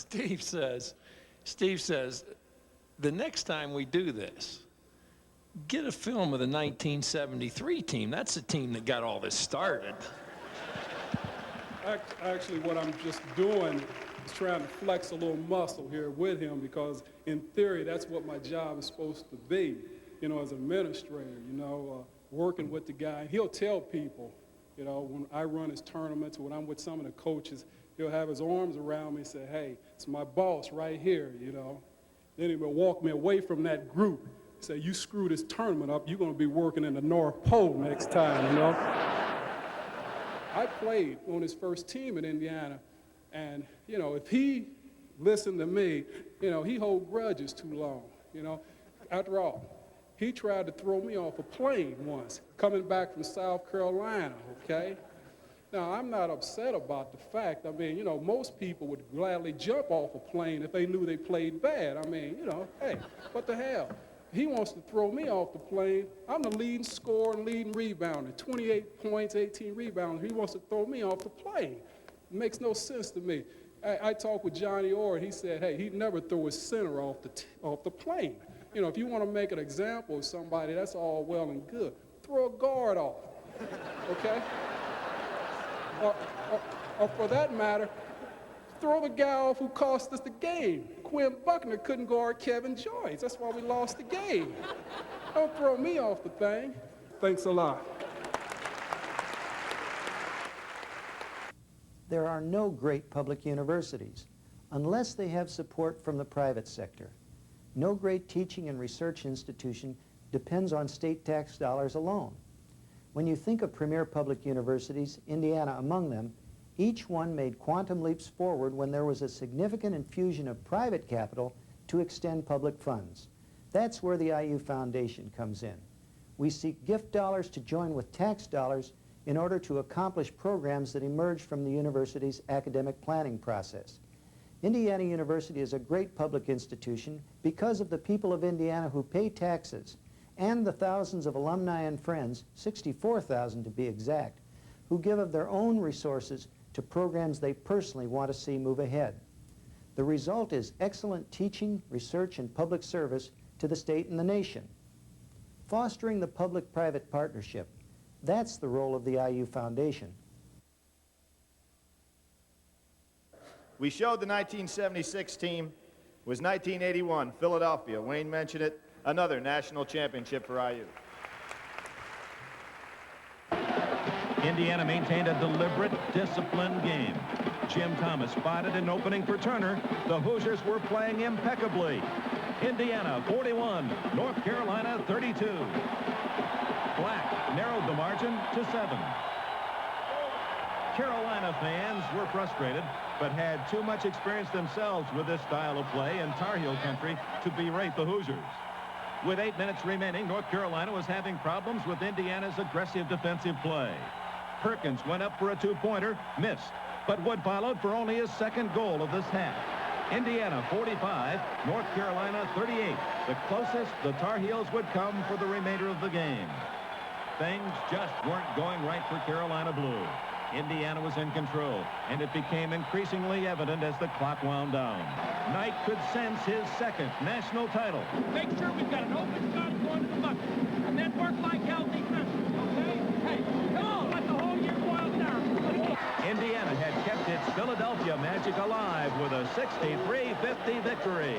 Steve says, the next time we do this, get a film of the 1973 team. That's the team that got all this started. Actually, what I'm just doing is trying to flex a little muscle here with him, because in theory, that's what my job is supposed to be, you know, as an administrator, you know, working with the guy. He'll tell people, you know, when I run his tournaments, when I'm with some of the coaches, he'll have his arms around me and say, hey, it's my boss right here, you know. Then he will walk me away from that group, say, you screw this tournament up, you're going to be working in the North Pole next time, you know. I played on his first team in Indiana, and, you know, if he listened to me, you know, he hold grudges too long, you know. After all, he tried to throw me off a plane once, coming back from South Carolina, okay? Now, I'm not upset about the fact. I mean, you know, most people would gladly jump off a plane if they knew they played bad. I mean, you know, hey, what the hell? He wants to throw me off the plane. I'm the leading scorer and leading rebounder, 28 points, 18 rebounds. He wants to throw me off the plane. It makes no sense to me. I talked with Johnny Orr, and he said, hey, he'd never throw his center off the plane. You know, if you want to make an example of somebody, that's all well and good. Throw a guard off, okay? Or for that matter, throw the guy off who cost us the game. Quinn Buckner couldn't guard Kevin Joyce. That's why we lost the game. Don't throw me off the thing. Thanks a lot. There are no great public universities unless they have support from the private sector. No great teaching and research institution depends on state tax dollars alone. When you think of premier public universities, Indiana among them, each one made quantum leaps forward when there was a significant infusion of private capital to extend public funds. That's where the IU Foundation comes in. We seek gift dollars to join with tax dollars in order to accomplish programs that emerge from the university's academic planning process. Indiana University is a great public institution because of the people of Indiana who pay taxes and the thousands of alumni and friends, 64,000 to be exact, who give of their own resources to programs they personally want to see move ahead. The result is excellent teaching, research, and public service to the state and the nation. Fostering the public-private partnership, that's the role of the IU Foundation. We showed the 1976 team was 1981, Philadelphia. Wayne mentioned it, another national championship for IU. Indiana maintained a deliberate, disciplined game. Jim Thomas spotted an opening for Turner. The Hoosiers were playing impeccably. Indiana 41, North Carolina 32. Black narrowed the margin to 7. Carolina fans were frustrated, but had too much experience themselves with this style of play in Tar Heel country to berate the Hoosiers. With 8 minutes remaining, North Carolina was having problems with Indiana's aggressive defensive play. Perkins went up for a two-pointer, missed, but Wood followed for only his second goal of this half. Indiana 45, North Carolina 38. The closest the Tar Heels would come for the remainder of the game. Things just weren't going right for Carolina Blue. Indiana was in control, and it became increasingly evident as the clock wound down. Knight could sense his second national title. Make sure we've got an open shot going to the bucket, and then work like hell defensively, okay? Hey, come on, let the whole year boil down. Indiana had kept its Philadelphia Magic alive with a 63-50 victory.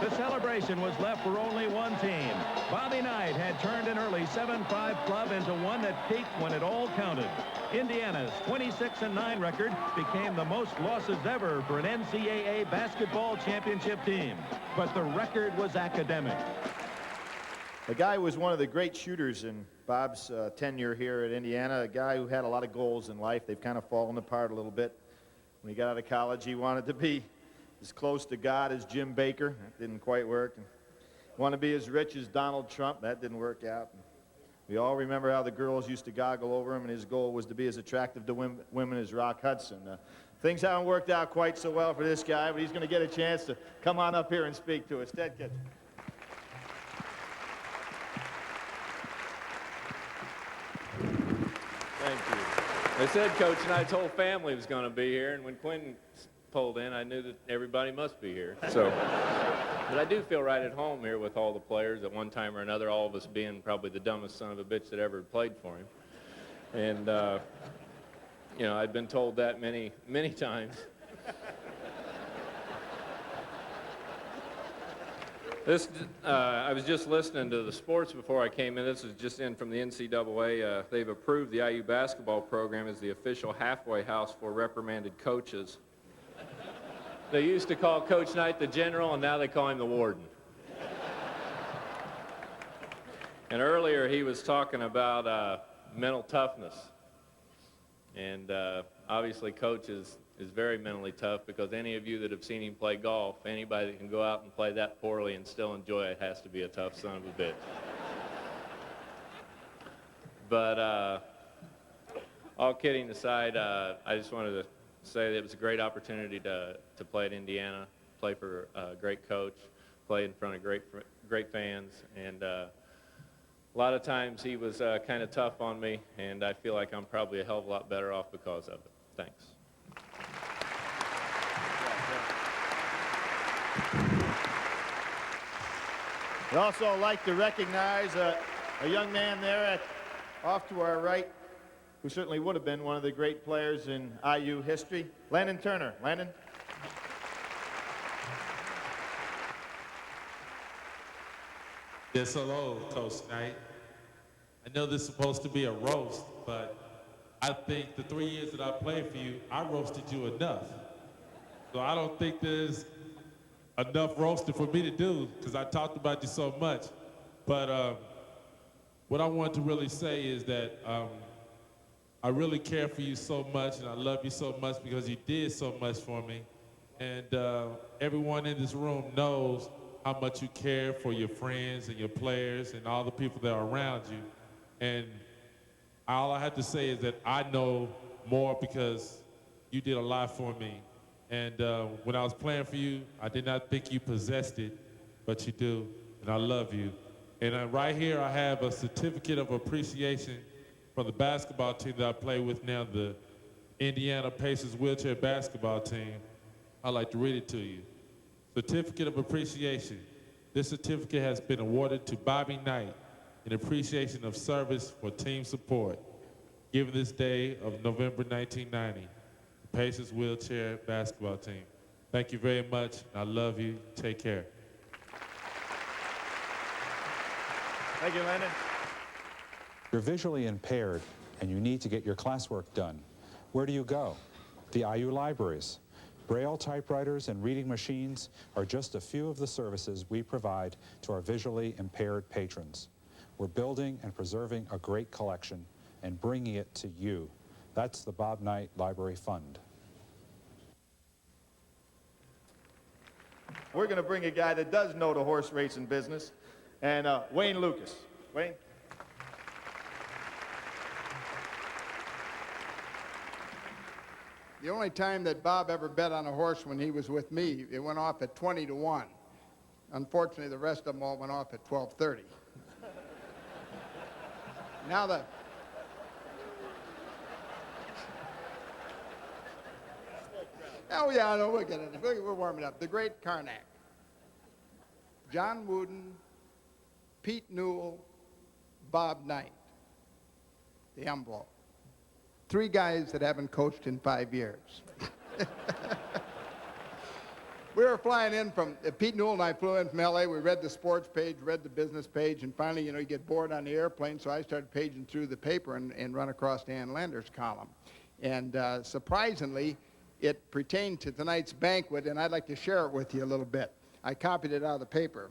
The celebration was left for only one team. Bobby Knight had turned an early 7-5 club into one that peaked when it all counted. Indiana's 26-9 record became the most losses ever for an NCAA basketball championship team. But the record was academic. The guy was one of the great shooters in Bob's tenure here at Indiana, a guy who had a lot of goals in life. They've kind of fallen apart a little bit. When he got out of college, he wanted to be as close to God as Jim Baker. That didn't quite work. And wanted to be as rich as Donald Trump. That didn't work out. And we all remember how the girls used to goggle over him, and his goal was to be as attractive to women as Rock Hudson. Things haven't worked out quite so well for this guy, but he's going to get a chance to come on up here and speak to us. Ted Kitchen. Thank you. They said Coach Knight's whole family was going to be here, and when Quentin pulled in, I knew that everybody must be here. So, but I do feel right at home here with all the players at one time or another, all of us being probably the dumbest son of a bitch that ever played for him. And, you know, I'd been told that many, many times. I was just listening to the sports before I came in. This is just in from the NCAA. They've approved the IU basketball program as the official halfway house for reprimanded coaches. They used to call Coach Knight the general, and now they call him the warden. And earlier he was talking about mental toughness. And obviously Coach is very mentally tough, because any of you that have seen him play golf, anybody that can go out and play that poorly and still enjoy it has to be a tough son of a bitch. But all kidding aside, I just wanted to say that it was a great opportunity to play at Indiana, play for a great coach, play in front of great fans, and a lot of times he was kind of tough on me, and I feel like I'm probably a hell of a lot better off because of it. Thanks. I'd also like to recognize a young man there off to our right, who certainly would have been one of the great players in IU history, Landon Turner. Landon? Yes, hello, Coach Knight. I know this is supposed to be a roast, but I think the 3 years that I played for you, I roasted you enough. So I don't think there's enough roasting for me to do, because I talked about you so much. But what I want to really say is that I really care for you so much, and I love you so much because you did so much for me. And everyone in this room knows how much you care for your friends and your players and all the people that are around you. And all I have to say is that I know more because you did a lot for me. And when I was playing for you, I did not think you possessed it, but you do, and I love you. And right here, I have a certificate of appreciation from the basketball team that I play with now, the Indiana Pacers wheelchair basketball team. I'd like to read it to you. Certificate of Appreciation. This certificate has been awarded to Bobby Knight in appreciation of service for team support, given this day of November 1990, the Pacers wheelchair basketball team. Thank you very much. I love you. Take care. Thank you, Landon. You're visually impaired and you need to get your classwork done. Where do you go? The IU libraries. Braille typewriters and reading machines are just a few of the services we provide to our visually impaired patrons. We're building and preserving a great collection and bringing it to you. That's the Bob Knight Library Fund. We're going to bring a guy that does know the horse racing business, and Wayne Lucas. Wayne? The only time that Bob ever bet on a horse when he was with me, it went off at 20-1. Unfortunately, the rest of them all went off at 12:30. Now the... Oh, yeah, no, we'll get it. We're warming up. The great Karnak. John Wooden, Pete Newell, Bob Knight. The envelope. 3 guys that haven't coached in 5 years. We were flying in from, Pete Newell and I flew in from LA. We read the sports page, read the business page, and finally, you get bored on the airplane, so I started paging through the paper and run across Dan Lander's column. And surprisingly, it pertained to tonight's banquet, and I'd like to share it with you a little bit. I copied it out of the paper.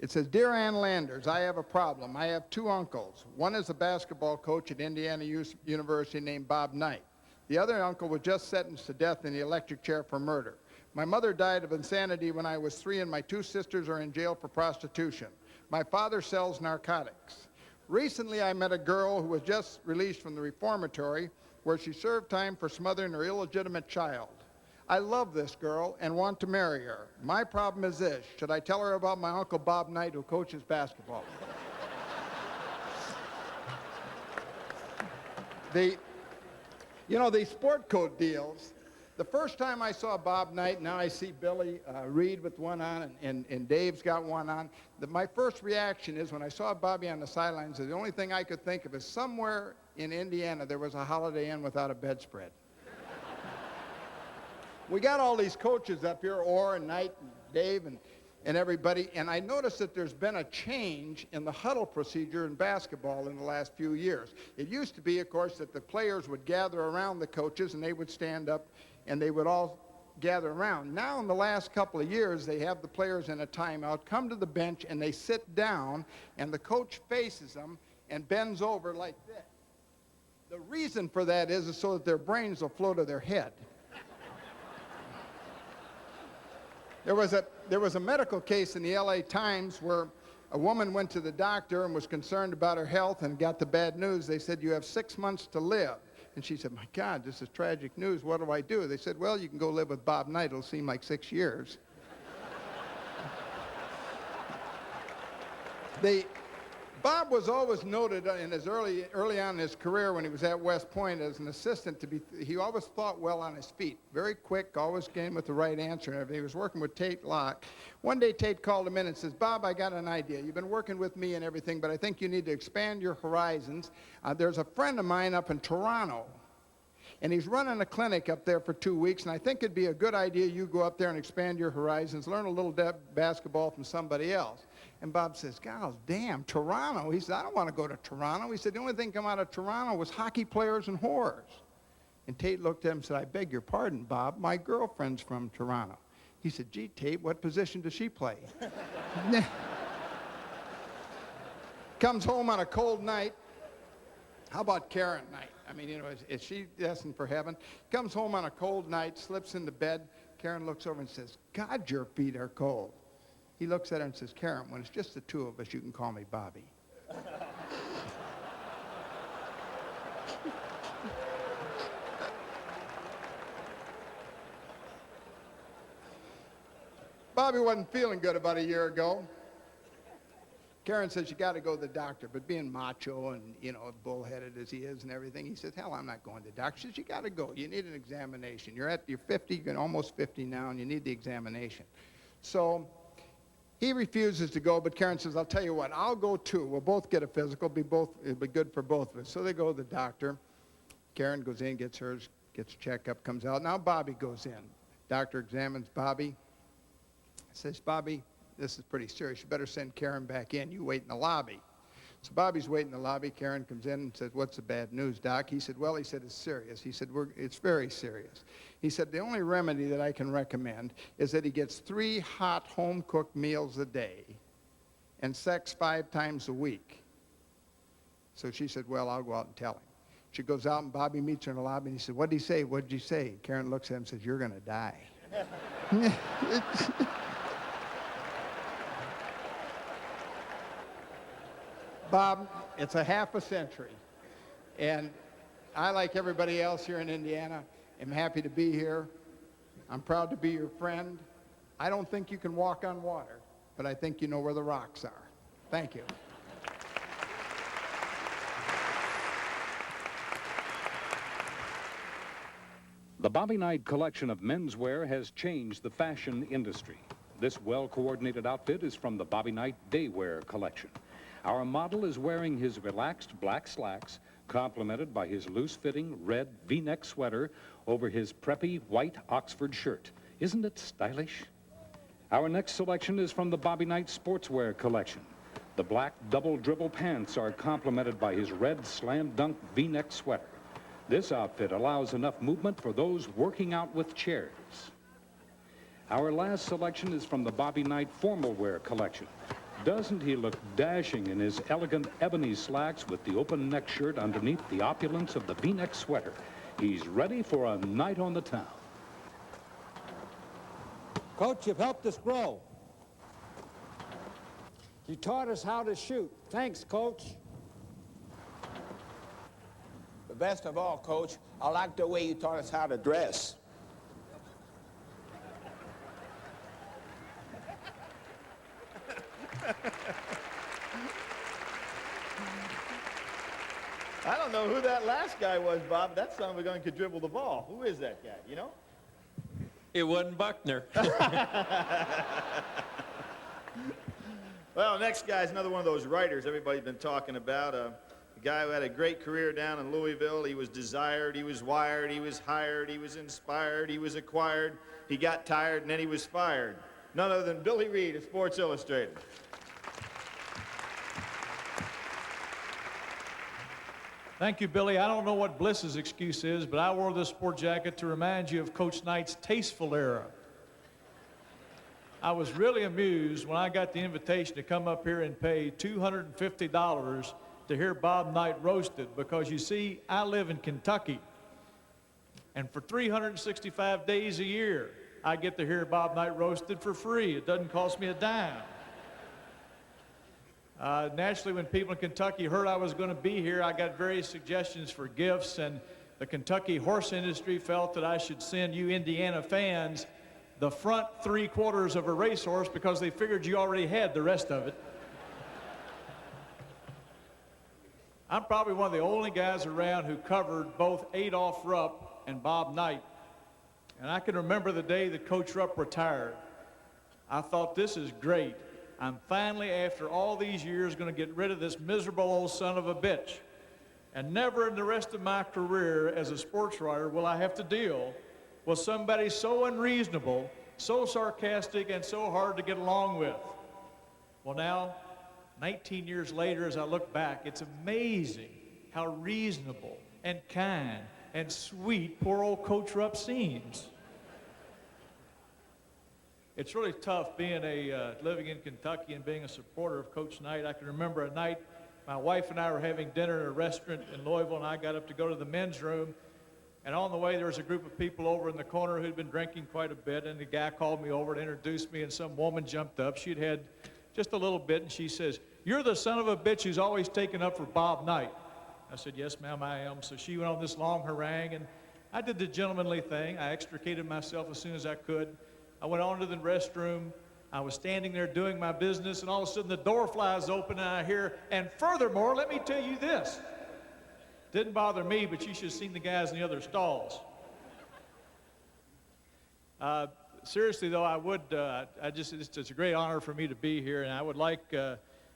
It says, Dear Ann Landers, I have a problem. I have 2 uncles. One is a basketball coach at Indiana University named Bob Knight. The other uncle was just sentenced to death in the electric chair for murder. My mother died of insanity when I was 3, and my 2 sisters are in jail for prostitution. My father sells narcotics. Recently, I met a girl who was just released from the reformatory where she served time for smothering her illegitimate child. I love this girl and want to marry her. My problem is this. Should I tell her about my Uncle Bob Knight who coaches basketball? These sport coat deals, the first time I saw Bob Knight, now I see Billy Reed with one on and Dave's got one on. My first reaction is when I saw Bobby on the sidelines, the only thing I could think of is somewhere in Indiana there was a Holiday Inn without a bedspread. We got all these coaches up here, Orr and Knight and Dave and everybody, and I noticed that there's been a change in the huddle procedure in basketball in the last few years. It used to be, of course, that the players would gather around the coaches and they would stand up and they would all gather around. Now, in the last couple of years, they have the players in a timeout, come to the bench, and they sit down, and the coach faces them and bends over like this. The reason for that is so that their brains will flow to their head. There was a medical case in the LA Times where a woman went to the doctor and was concerned about her health and got the bad news. They said, you have 6 months to live. And she said, my God, this is tragic news. What do I do? They said, well, you can go live with Bob Knight. It'll seem like 6 years. Bob was always noted in his early on in his career when he was at West Point as an assistant he always thought well on his feet. Very quick, always came with the right answer and everything. He was working with Tate Locke. One day Tate called him in and says, Bob, I got an idea. You've been working with me and everything, but I think you need to expand your horizons. There's a friend of mine up in Toronto, and he's running a clinic up there for 2 weeks, and I think it'd be a good idea you go up there and expand your horizons, learn a little basketball from somebody else. And Bob says, God damn, Toronto. He said, I don't want to go to Toronto. He said, the only thing come out of Toronto was hockey players and whores. And Tate looked at him and said, I beg your pardon, Bob. My girlfriend's from Toronto. He said, gee, Tate, what position does she play? Comes home on a cold night. How about Karen night? I mean, is she destined for heaven? Comes home on a cold night, slips into bed. Karen looks over and says, God, your feet are cold. He looks at her and says, Karen, when it's just the 2 of us, you can call me Bobby. Bobby wasn't feeling good about a year ago. Karen says, you got to go to the doctor. But being macho and, you know, bullheaded as he is and everything, he says, hell, I'm not going to the doctor. She says, you got to go. You need an examination. You're 50, you're almost 50 now, and you need the examination. So he refuses to go, but Karen says, I'll tell you what, I'll go too. We'll both get a physical. It'll be good for both of us. So they go to the doctor. Karen goes in, gets hers, gets a checkup, comes out. Now Bobby goes in. Doctor examines Bobby. Says, Bobby, this is pretty serious. You better send Karen back in. You wait in the lobby. So Bobby's waiting in the lobby. Karen comes in and says, what's the bad news, Doc? He said, well, he said, it's serious. He said, it's very serious. He said, the only remedy that I can recommend is that he gets 3 hot home-cooked meals a day and sex 5 times a week. So she said, well, I'll go out and tell him. She goes out, and Bobby meets her in the lobby, and he said, what did he say? What did you say? Karen looks at him and says, you're going to die. Bob, it's a half a century, and I, like everybody else here in Indiana, am happy to be here. I'm proud to be your friend. I don't think you can walk on water, but I think you know where the rocks are. Thank you. The Bobby Knight collection of menswear has changed the fashion industry. This well-coordinated outfit is from the Bobby Knight Daywear collection. Our model is wearing his relaxed black slacks, complemented by his loose-fitting red V-neck sweater over his preppy white Oxford shirt. Isn't it stylish? Our next selection is from the Bobby Knight Sportswear collection. The black double dribble pants are complemented by his red slam dunk V-neck sweater. This outfit allows enough movement for those working out with chairs. Our last selection is from the Bobby Knight Formal Wear collection. Doesn't he look dashing in his elegant ebony slacks with the open neck shirt underneath the opulence of the V-neck sweater? He's ready for a night on the town. Coach, you've helped us grow. You taught us how to shoot. Thanks, Coach. But best of all, Coach, I like the way you taught us how to dress. I don't know who that last guy was, Bob. That son of a gun could dribble the ball. Who is that guy, you know? It wasn't Buckner. Well, next guy's another one of those writers everybody's been talking about. A guy who had a great career down in Louisville. He was desired, he was wired, he was hired, he was inspired, he was acquired, he got tired, and then he was fired. None other than Billy Reed of Sports Illustrated. Thank you, Billy. I don't know what Bliss's excuse is, but I wore this sport jacket to remind you of Coach Knight's tasteful era. I was really amused when I got the invitation to come up here and pay $250 to hear Bob Knight roasted, because you see, I live in Kentucky, and for 365 days a year, I get to hear Bob Knight roasted for free. It doesn't cost me a dime. Naturally, when people in Kentucky heard I was going to be here, I got various suggestions for gifts, and the Kentucky horse industry felt that I should send you Indiana fans the front 3/4 of a racehorse, because they figured you already had the rest of it. I'm probably one of the only guys around who covered both Adolph Rupp and Bob Knight. And I can remember the day that Coach Rupp retired. I thought, this is great. I'm finally, after all these years, going to get rid of this miserable old son of a bitch. And never in the rest of my career as a sports writer will I have to deal with somebody so unreasonable, so sarcastic, and so hard to get along with. Well, now, 19 years later, as I look back, it's amazing how reasonable and kind and sweet poor old Coach Rupp seems. It's really tough being living in Kentucky and being a supporter of Coach Knight. I can remember a night my wife and I were having dinner at a restaurant in Louisville, and I got up to go to the men's room, and on the way there was a group of people over in the corner who'd been drinking quite a bit, and the guy called me over to introduce me, and some woman jumped up. She'd had just a little bit, and she says, "You're the son of a bitch who's always taken up for Bob Knight." I said, "Yes, ma'am, I am." So she went on this long harangue, and I did the gentlemanly thing. I extricated myself as soon as I could. I went on to the restroom, I was standing there doing my business, and all of a sudden the door flies open, and I hear, "And furthermore, let me tell you this." Didn't bother me, but you should have seen the guys in the other stalls. Seriously, though, I would, it's a great honor for me to be here, and I would like,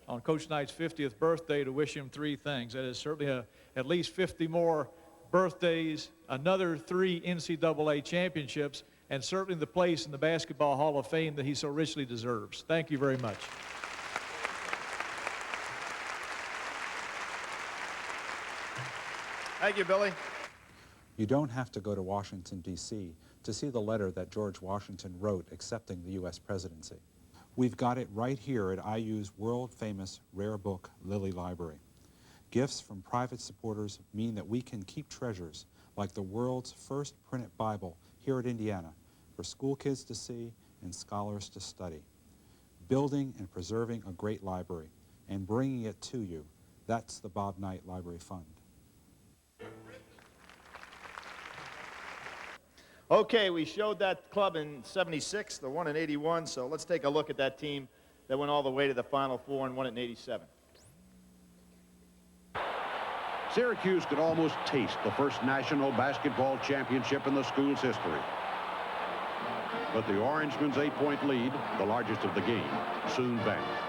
on Coach Knight's 50th birthday, to wish him 3 things. That is certainly at least 50 more birthdays, another 3 NCAA championships, and certainly the place in the Basketball Hall of Fame that he so richly deserves. Thank you very much. Thank you, Billy. You don't have to go to Washington, D.C. to see the letter that George Washington wrote accepting the U.S. presidency. We've got it right here at IU's world-famous rare book, Lilly Library. Gifts from private supporters mean that we can keep treasures like the world's first printed Bible here at Indiana for school kids to see and scholars to study. Building and preserving a great library and bringing it to you, that's the Bob Knight Library Fund. Okay, we showed that club in '76, the one in '81, so let's take a look at that team that went all the way to the Final Four and won it in '87. Syracuse could almost taste the first national basketball championship in the school's history. But the Orangemen's 8-point lead, the largest of the game, soon vanished.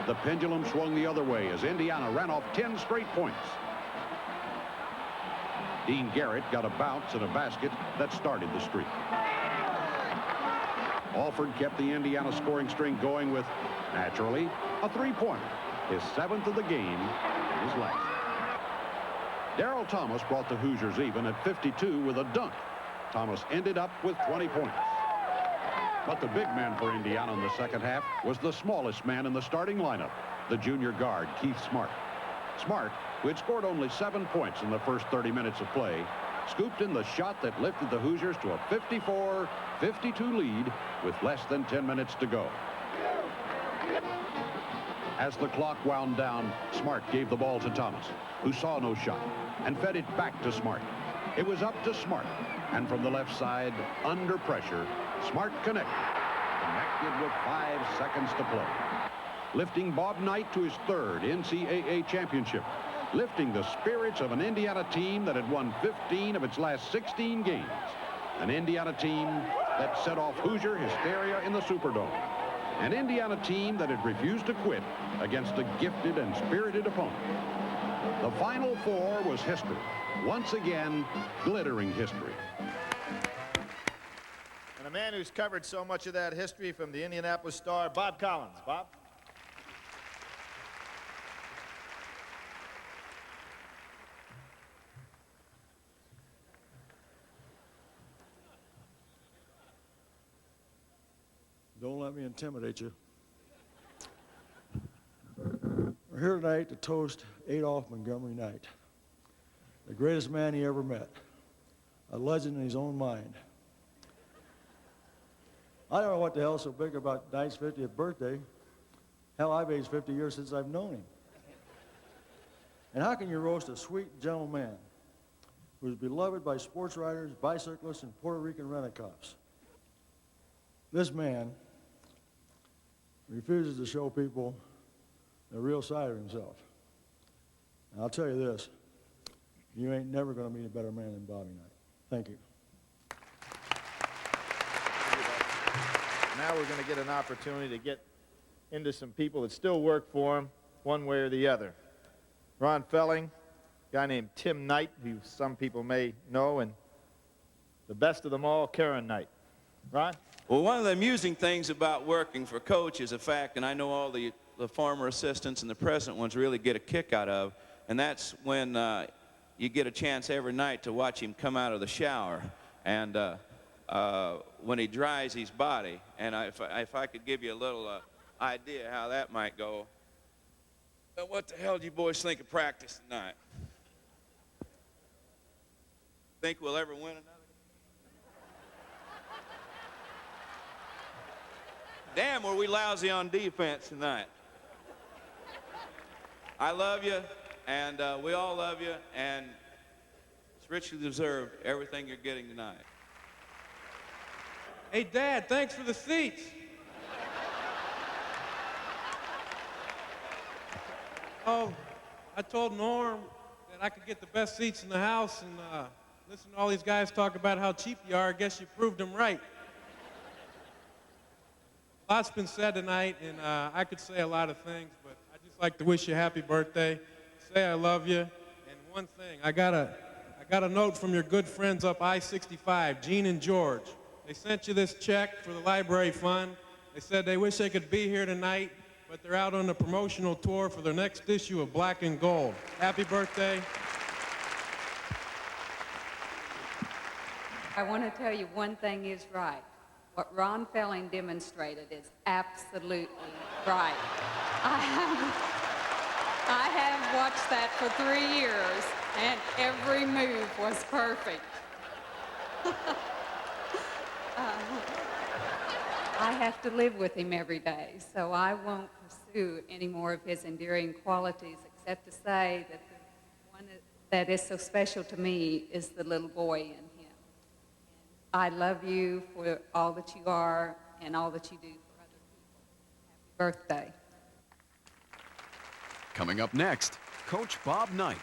The pendulum swung the other way as Indiana ran off 10 straight points. Dean Garrett got a bounce and a basket that started the streak. Alford kept the Indiana scoring string going with, naturally, a 3-pointer, his 7th of the game and his last. Darrell Thomas brought the Hoosiers even at 52 with a dunk. Thomas ended up with 20 points. But the big man for Indiana in the second half was the smallest man in the starting lineup, the junior guard, Keith Smart. Smart, who had scored only 7 points in the first 30 minutes of play, scooped in the shot that lifted the Hoosiers to a 54-52 lead with less than 10 minutes to go. As the clock wound down, Smart gave the ball to Thomas, who saw no shot, and fed it back to Smart. It was up to Smart, and from the left side, under pressure, Smart connected with 5 seconds to play. Lifting Bob Knight to his 3rd NCAA championship, lifting the spirits of an Indiana team that had won 15 of its last 16 games, an Indiana team that set off Hoosier hysteria in the Superdome, an Indiana team that had refused to quit against a gifted and spirited opponent. The Final Four was history, once again, glittering history. And a man who's covered so much of that history from the Indianapolis Star, Bob Collins. Bob? Don't let me intimidate you. We're here tonight to toast Adolph Montgomery Knight, the greatest man he ever met, a legend in his own mind. I don't know what the hell's so big about Knight's 50th birthday. Hell, I've aged 50 years since I've known him. And how can you roast a sweet, gentle man who's beloved by sports writers, bicyclists, and Puerto Rican rent-a-cops? This man refuses to show people the real side of himself. And I'll tell you this, you ain't never going to meet a better man than Bobby Knight. Thank you. Now we're going to get an opportunity to get into some people that still work for him, one way or the other. Ron Felling, a guy named Tim Knight, who some people may know, and the best of them all, Karen Knight. Ron? Well, one of the amusing things about working for Coach is a fact, and I know all the former assistants and the present ones really get a kick out of, and that's when you get a chance every night to watch him come out of the shower, and when he dries his body. And if I could give you a little idea how that might go. Well, what the hell do you boys think of practice tonight? Think we'll ever win another? Damn, were we lousy on defense tonight. I love you, and we all love you, and it's richly deserved, everything you're getting tonight. Hey, Dad, thanks for the seats. Oh, I told Norm that I could get the best seats in the house, and listen to all these guys talk about how cheap you are. I guess you proved them right. Lots been said tonight, and I could say a lot of things, but I'd just like to wish you a happy birthday, say I love you, and one thing, I got a note from your good friends up I-65, Gene and George. They sent you this check for the library fund. They said they wish they could be here tonight, but they're out on a promotional tour for their next issue of Black and Gold. Happy birthday. I want to tell you one thing is right. What Ron Felling demonstrated is absolutely right. I have watched that for 3 years, and every move was perfect. I have to live with him every day, so I won't pursue any more of his endearing qualities, except to say that the one that is so special to me is the little boy in him. I love you for all that you are and all that you do for other people. Happy birthday. Coming up next, Coach Bob Knight.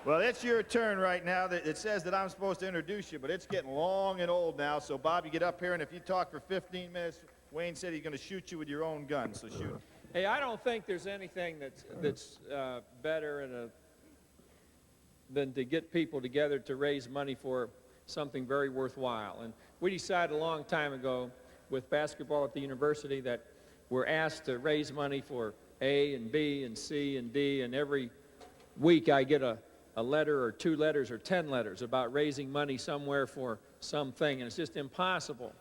Well, it's your turn right now. It says that I'm supposed to introduce you, but it's getting long and old now. So, Bob, you get up here, and if you talk for 15 minutes, Wayne said he's going to shoot you with your own gun, so shoot. Hey, I don't think there's anything that's better than to get people together to raise money for something very worthwhile. And we decided a long time ago with basketball at the university that we're asked to raise money for A and B and C and D, and every week I get a letter or 2 letters or 10 letters about raising money somewhere for something, and it's just impossible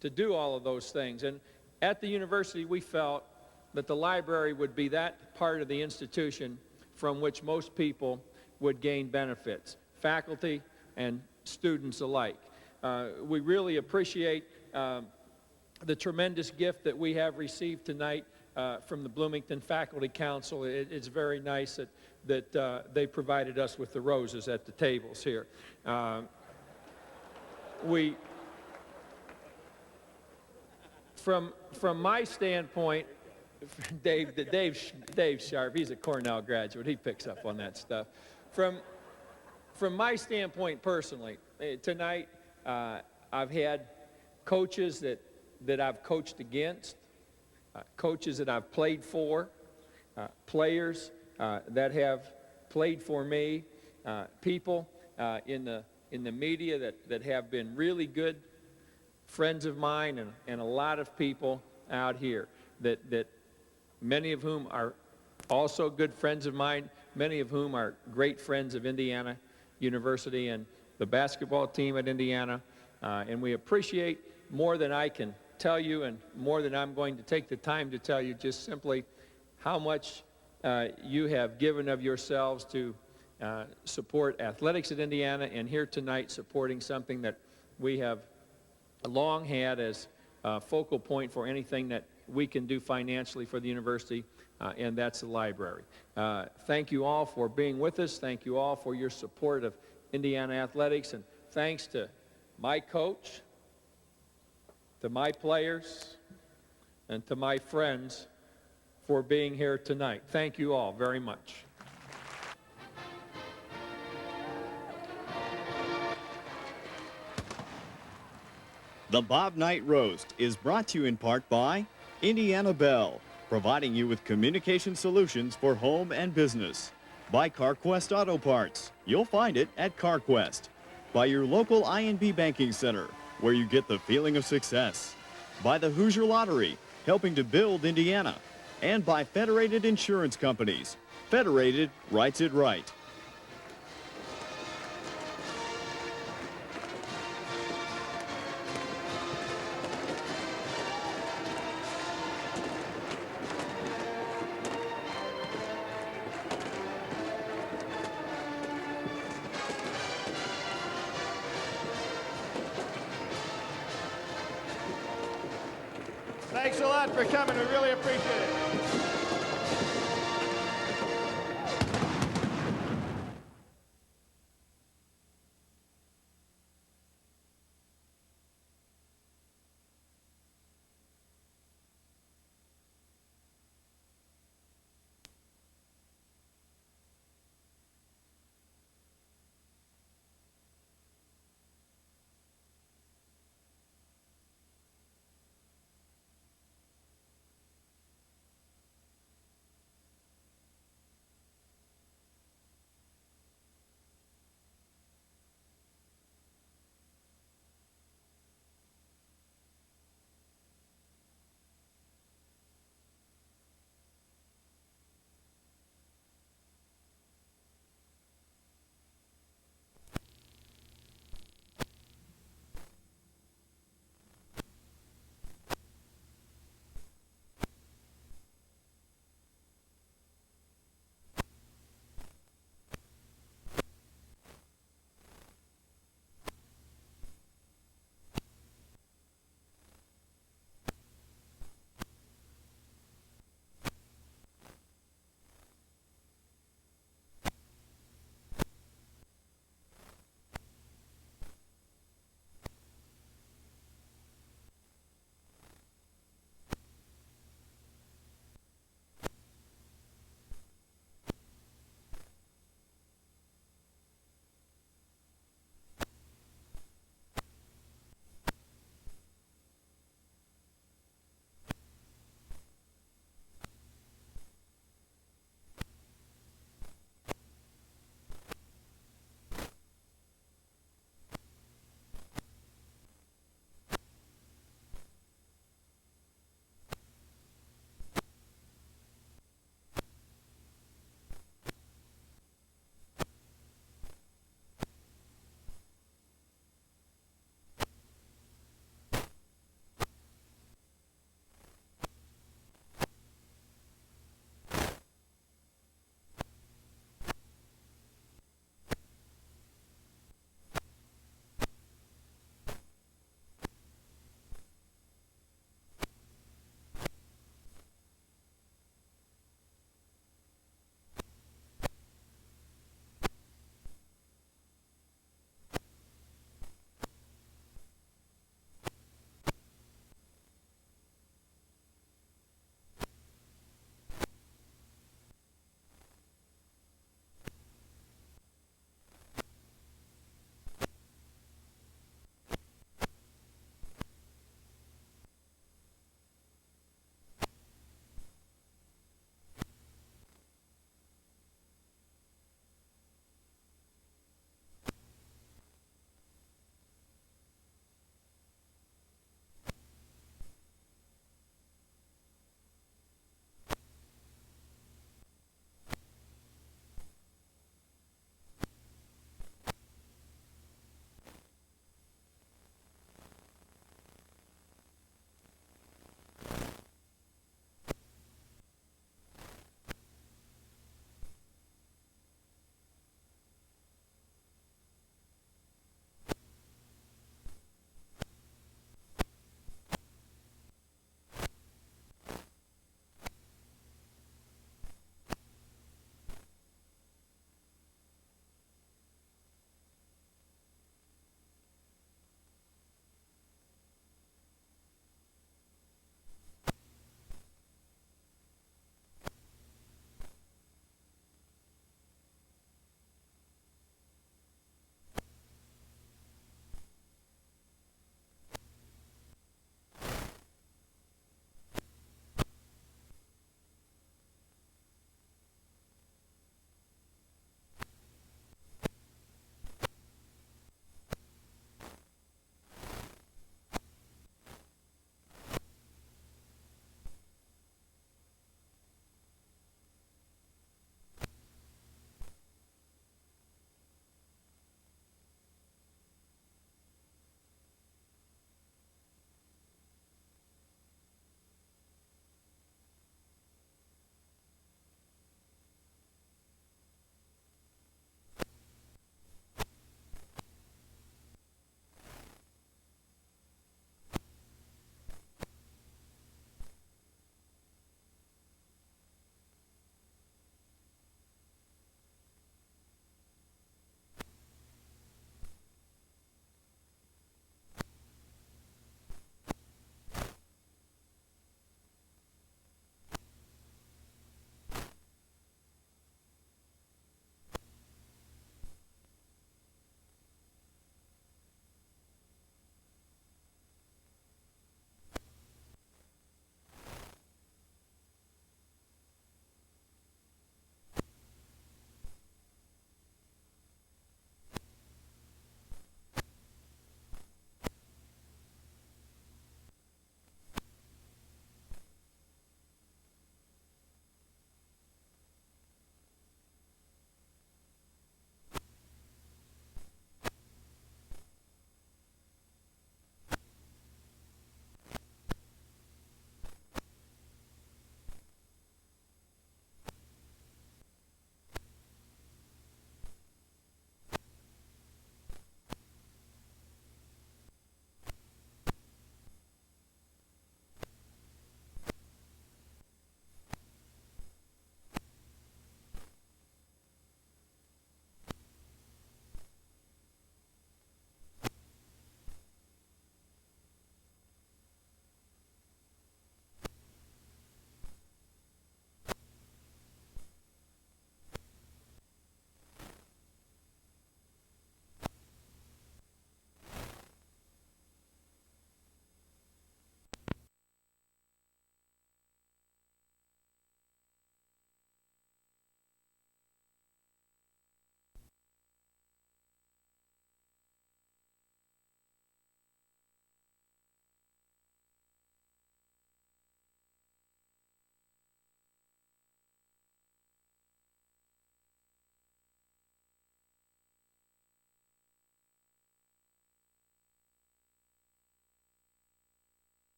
to do all of those things. And at the university, we felt that the library would be that part of the institution from which most people would gain benefits, faculty and students alike. We really appreciate the tremendous gift that we have received tonight from the Bloomington Faculty Council. It's very nice that they provided us with the roses at the tables here. From my standpoint, Dave Sharp, he's a Cornell graduate. He picks up on that stuff. From my standpoint personally, tonight I've had coaches that I've coached against, coaches that I've played for, players that have played for me, people in the media that have been really good friends of mine, and a lot of people out here that many of whom are also good friends of mine, many of whom are great friends of Indiana University and the basketball team at Indiana. And we appreciate more than I can tell you and more than I'm going to take the time to tell you, just simply how much you have given of yourselves to support athletics at Indiana, and here tonight supporting something that we have long had as a focal point for anything that we can do financially for the university, and that's the library. Thank you all for being with us. Thank you all for your support of Indiana athletics, and thanks to my coach, to my players, and to my friends for being here tonight. Thank you all very much. The Bob Knight Roast is brought to you in part by Indiana Bell, providing you with communication solutions for home and business. By CarQuest Auto Parts. You'll find it at CarQuest. By your local INB Banking Center, where you get the feeling of success. By the Hoosier Lottery, helping to build Indiana. And by Federated Insurance Companies. Federated writes it right. Thanks a lot for coming. We really appreciate it.